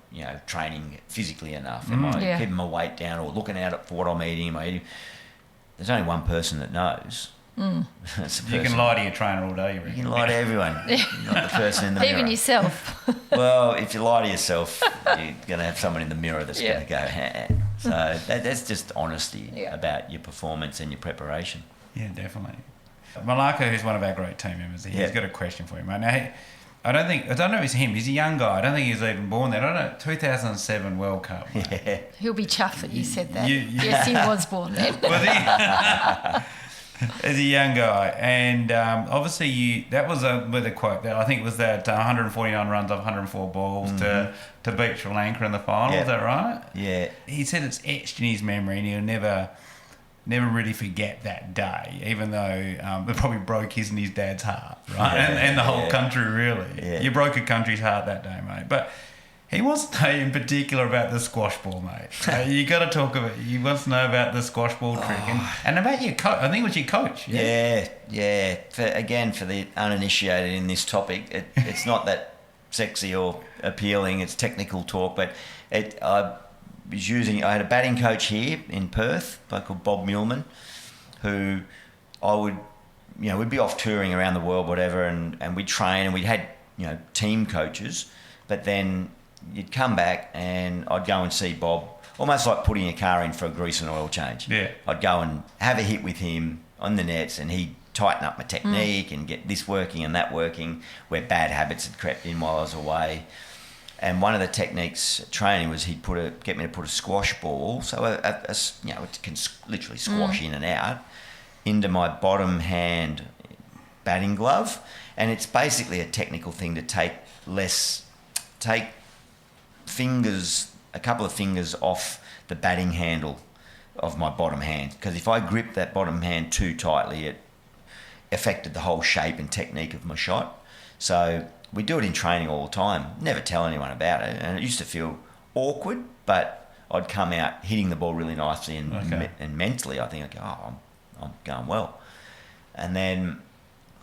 training physically enough? Am I keeping my weight down or looking out for what I'm eating? Am I eating? There's only one person that knows. You can lie to your trainer all day. You can lie to everyone. Not the person in the mirror. Even yourself. Well, if you lie to yourself, you're going to have someone in the mirror that's going to go, "Hey." So that's just honesty about your performance and your preparation. Yeah, definitely. Malaka, who's one of our great team members, he's got a question for you, mate. Now, I don't know if it's him. He's a young guy. I don't think he was even born then. I don't know. 2007 World Cup. Mate. Yeah. He'll be chuffed that you said that. Yes, he was born then. As a young guy, and obviously that was with a quote that I think was that 149 runs off 104 balls to beat Sri Lanka in the final. Is that right? Yeah. He said it's etched in his memory, and he'll never really forget that day, even though it probably broke his and his dad's heart, right? And the whole country, really. Yeah. You broke a country's heart that day, mate. But he wants to know in particular about the squash ball, mate. You got to talk about it. He wants to know about the squash ball trick and about your coach. I think it was your coach. Yeah. For the uninitiated in this topic, it's not that sexy or appealing. It's technical talk, but I had a batting coach here in Perth, a guy called Bob Muleman, who we'd be off touring around the world, whatever, and we'd train and we'd had, team coaches, but then you'd come back and I'd go and see Bob, almost like putting a car in for a grease and oil change. Yeah. I'd go and have a hit with him on the nets and he'd tighten up my technique and get this working and that working, where bad habits had crept in while I was away. And one of the techniques at training was he'd get me to put a squash ball, so it can literally squash in and out, into my bottom hand batting glove. And it's basically a technical thing to take a couple of fingers off the batting handle of my bottom hand, because if I gripped that bottom hand too tightly, it affected the whole shape and technique of my shot. So we do it in training all the time, never tell anyone about it, and it used to feel awkward, but I'd come out hitting the ball really nicely and mentally I think I'd go, I'm going well. And then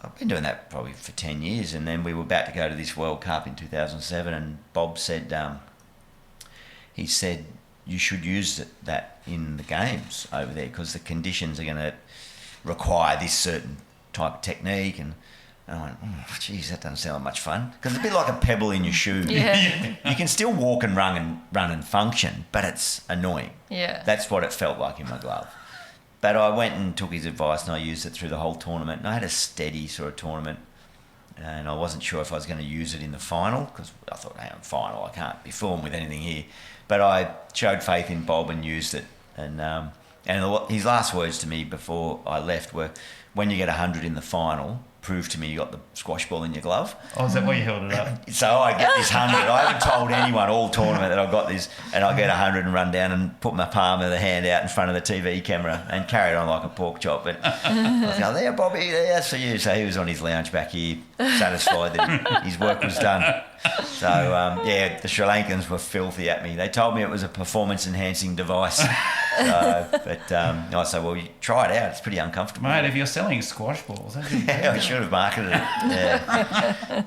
I've been doing that probably for 10 years, and then we were about to go to this World Cup in 2007 and Bob said, he said, you should use that in the games over there because the conditions are going to require this certain type of technique. And I went, geez, that doesn't sound like much fun. Because it's a bit like a pebble in your shoe. Yeah. You can still walk and run and function, but it's annoying. Yeah. That's what it felt like in my glove. But I went and took his advice and I used it through the whole tournament. And I had a steady sort of tournament. And I wasn't sure if I was going to use it in the final because I thought, hey, I'm final. I can't be fooling with anything here. But I showed faith in Bob and used it. And his last words to me before I left were, when you get 100 in the final, prove to me you got the squash ball in your glove. Oh, is that why you held it up? So I get this 100. I haven't told anyone all tournament that I've got this, and I get 100 and run down and put my palm of the hand out in front of the TV camera and carry it on like a pork chop. But I was going, there, Bobby, that's for you. So he was on his lounge back here, satisfied that his work was done. So, yeah, the Sri Lankans were filthy at me. They told me it was a performance-enhancing device. I said, well, you try it out. It's pretty uncomfortable. Mate, if you're selling squash balls... Yeah, I should have marketed it. Yeah.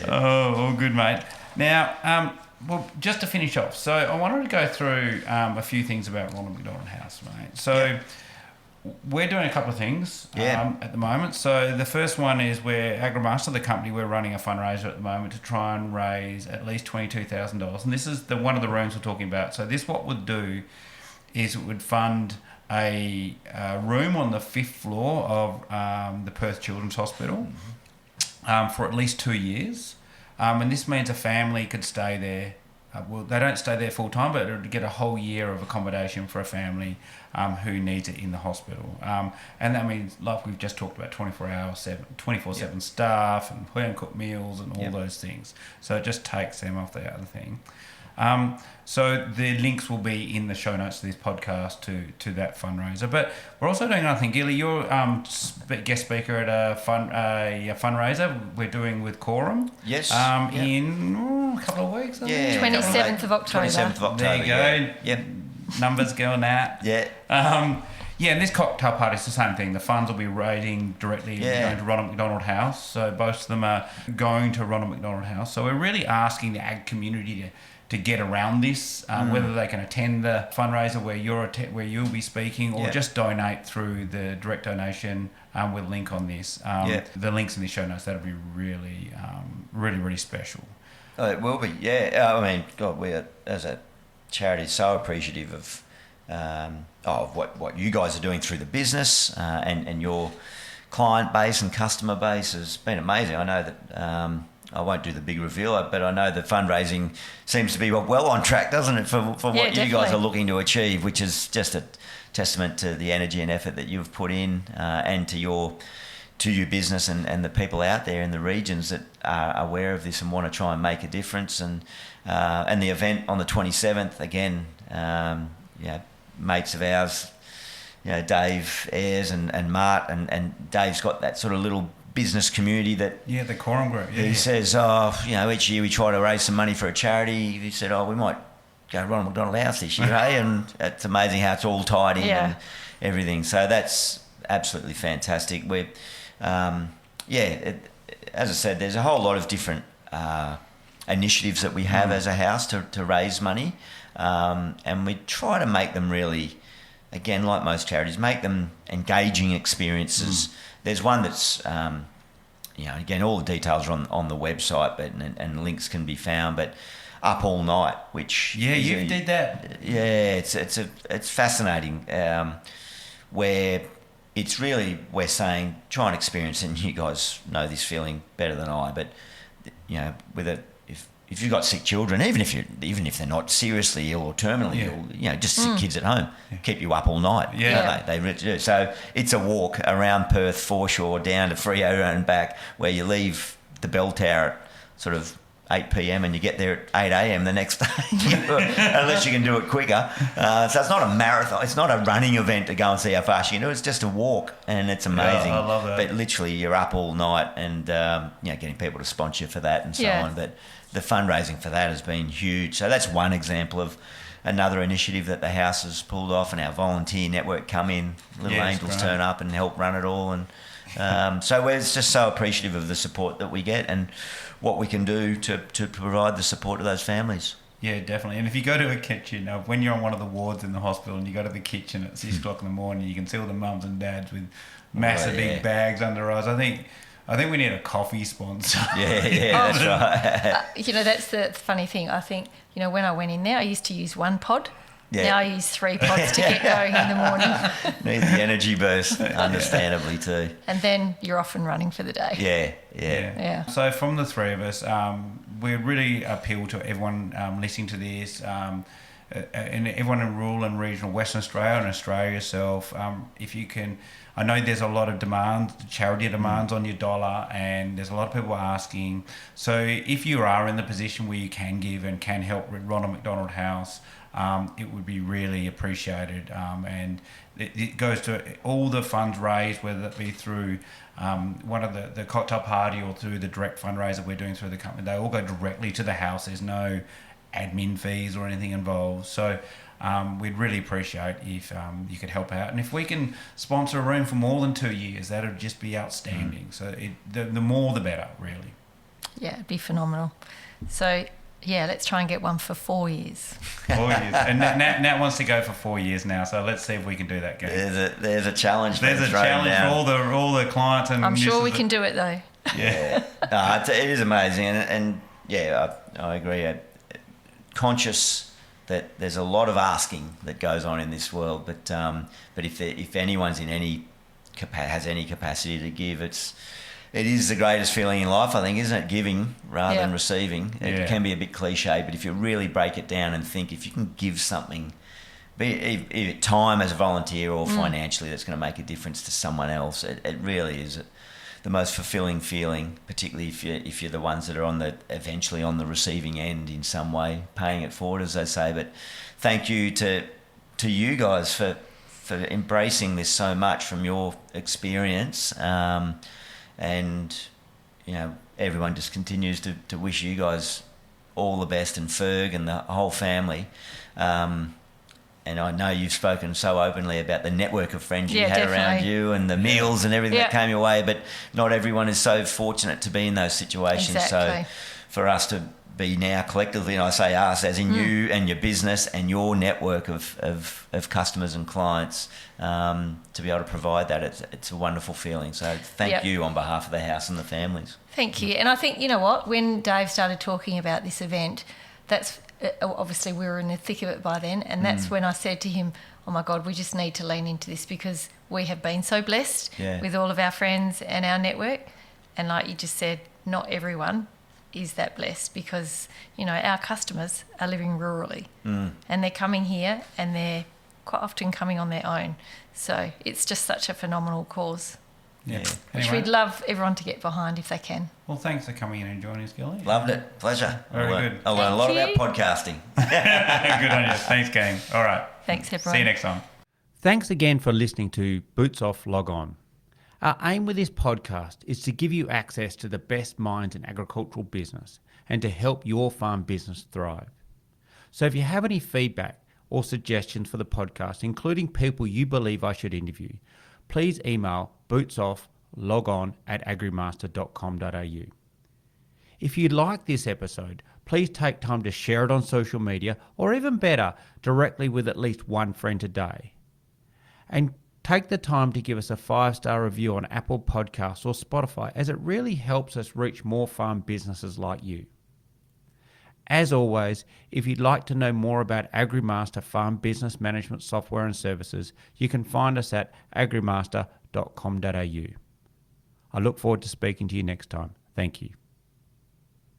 Oh, all good, mate. Now, well, just to finish off, so I wanted to go through a few things about Ronald McDonald House, mate. So we're doing a couple of things at the moment. So the first one is we're Agrimaster, the company, we're running a fundraiser at the moment to try and raise at least $22,000. And this is one of the rooms we're talking about. So this what would do is it would fund a room on the 5th floor of the Perth Children's Hospital for at least 2 years. And this means a family could stay there. Well, they don't stay there full time, but it would get a whole year of accommodation for a family who needs it in the hospital. And that means, like we've just talked about, 24/7 staff and home-cooked meals and all those things. So it just takes them off the other thing. So the links will be in the show notes to this podcast to that fundraiser. But we're also doing another thing. Gilly, you're guest speaker at a fundraiser we're doing with Quorum. Yes. In a couple of weeks, I think. 27th of October. 27th of October. There you go. Yep. Numbers going out. Yeah. And this cocktail party is the same thing. The funds will be raising directly going to Ronald McDonald House. So both of them are going to Ronald McDonald House. So we're really asking the ag community to get around this, whether they can attend the fundraiser where you'll be speaking, or just donate through the direct donation with a link on this. The links in the show notes, that'll be really, really special. Oh, it will be, yeah. I mean, God, we are, as a charity, so appreciative of what you guys are doing through the business and your client base and customer base has been amazing. I know that I won't do the big reveal, but I know the fundraising seems to be well on track, doesn't it, for what you guys are looking to achieve, which is just a testament to the energy and effort that you've put in and to your business and the people out there in the regions that are aware of this and want to try and make a difference. And the event on the 27th, again, mates of ours, Dave Ayres and Mart, and Dave's got that sort of little business community that the Quorum group. He says, each year we try to raise some money for a charity. He said, we might go to Ronald McDonald House this year, and it's amazing how it's all tied in and everything. So that's absolutely fantastic. We're as I said, there's a whole lot of different initiatives that we have as a house to raise money, and we try to make them really, again, like most charities, make them engaging experiences. There's one that's, again, all the details are on the website, and links can be found. But Up All Night, which you did that. Yeah, it's fascinating. Where it's really, we're saying, try and experience it. And you guys know this feeling better than I. But if you've got sick children, even if they're not seriously ill or terminally ill, just sick kids at home keep you up all night. They really do. So it's a walk around Perth foreshore down to Freo and back, where you leave the bell tower at sort of 8 p.m. and you get there at 8 a.m. the next day, unless you can do it quicker. So it's not a marathon. It's not a running event to go and see how fast you can do. It's just a walk, and it's amazing. I love that. But literally, you're up all night, and getting people to sponsor you for that and so on. But the fundraising for that has been huge. So that's one example of another initiative that the house has pulled off, and our volunteer network come in, little angels turn up and help run it all. And so we're just so appreciative of the support that we get and what we can do to provide the support to those families. Yeah, definitely. And if you go to a kitchen, when you're on one of the wards in the hospital and you go to the kitchen at 6 o'clock in the morning, you can see all the mums and dads with massive big bags under their eyes. I think we need a coffee sponsor. Yeah, that's right. That's the funny thing. I think, when I went in there, I used to use one pod. Yeah. Now I use 3 pods to get going in the morning. Need the energy boost, understandably too. And then you're off and running for the day. Yeah. So from the three of us, we really appeal to everyone listening to this. and everyone in rural and regional Western Australia and Australia yourself, if you can, I know there's a lot of demands, charity demands on your dollar, and there's a lot of people asking. So if you are in the position where you can give and can help with Ronald McDonald House, it would be really appreciated. And it goes to all the funds raised, whether that be through one of the cocktail party or through the direct fundraiser we're doing through the company. They all go directly to the house. There's no admin fees or anything involved. So we'd really appreciate if you could help out. And if we can sponsor a room for more than 2 years, that would just be outstanding. So the more the better, really. Yeah, it'd be phenomenal. So, yeah, let's try and get one for 4 years. 4 years. And Nat wants to go for 4 years now, so let's see if we can do that, gang. There's a challenge. There's a challenge for all the clients. And I'm sure we can do it, though. Yeah. No, it is amazing. And yeah, I agree. Conscious that there's a lot of asking that goes on in this world, but if anyone's in has any capacity to give, it is the greatest feeling in life, I think, isn't it? Giving rather than receiving. It can be a bit cliche, but if you really break it down and think, if you can give something, be it time as a volunteer or financially, that's going to make a difference to someone else, it really is the most fulfilling feeling, particularly if you're the ones that are eventually on the receiving end in some way, paying it forward, as they say. But thank you to you guys for embracing this so much from your experience, and everyone just continues to wish you guys all the best, and Ferg and the whole family. And I know you've spoken so openly about the network of friends you had around you and the meals and everything that came your way, but not everyone is so fortunate to be in those situations. Exactly. So for us to be now collectively, and I say us as in you and your business and your network of customers and clients, to be able to provide that, it's a wonderful feeling. So thank you on behalf of the house and the families. Thank you. And I think, you know what, when Dave started talking about this event, that's obviously we were in the thick of it by then, and that's when I said to him, oh my God, we just need to lean into this, because we have been so blessed with all of our friends and our network. And like you just said, not everyone is that blessed, because our customers are living rurally and they're coming here, and they're quite often coming on their own. So it's just such a phenomenal cause. Yeah. Which Anyway, we'd love everyone to get behind if they can. well, thanks for coming in and joining us, Gilly. Loved it. Pleasure. Very good. I learned a lot Thank about you. podcasting. Good on you. Thanks, gang. All right. Thanks, everyone. See you next time. Thanks again for listening to Boots Off Log On. Our aim with this podcast is to give you access to the best minds in agricultural business and to help your farm business thrive. So if you have any feedback or suggestions for the podcast, including people you believe I should interview, please email bootsofflogon@agrimaster.com.au. If you like this episode, please take time to share it on social media, or even better, directly with at least one friend today. And take the time to give us a 5-star review on Apple Podcasts or Spotify, as it really helps us reach more farm businesses like you. As always, if you'd like to know more about AgriMaster Farm Business Management Software and Services, you can find us at agrimaster.com.au. I look forward to speaking to you next time. Thank you.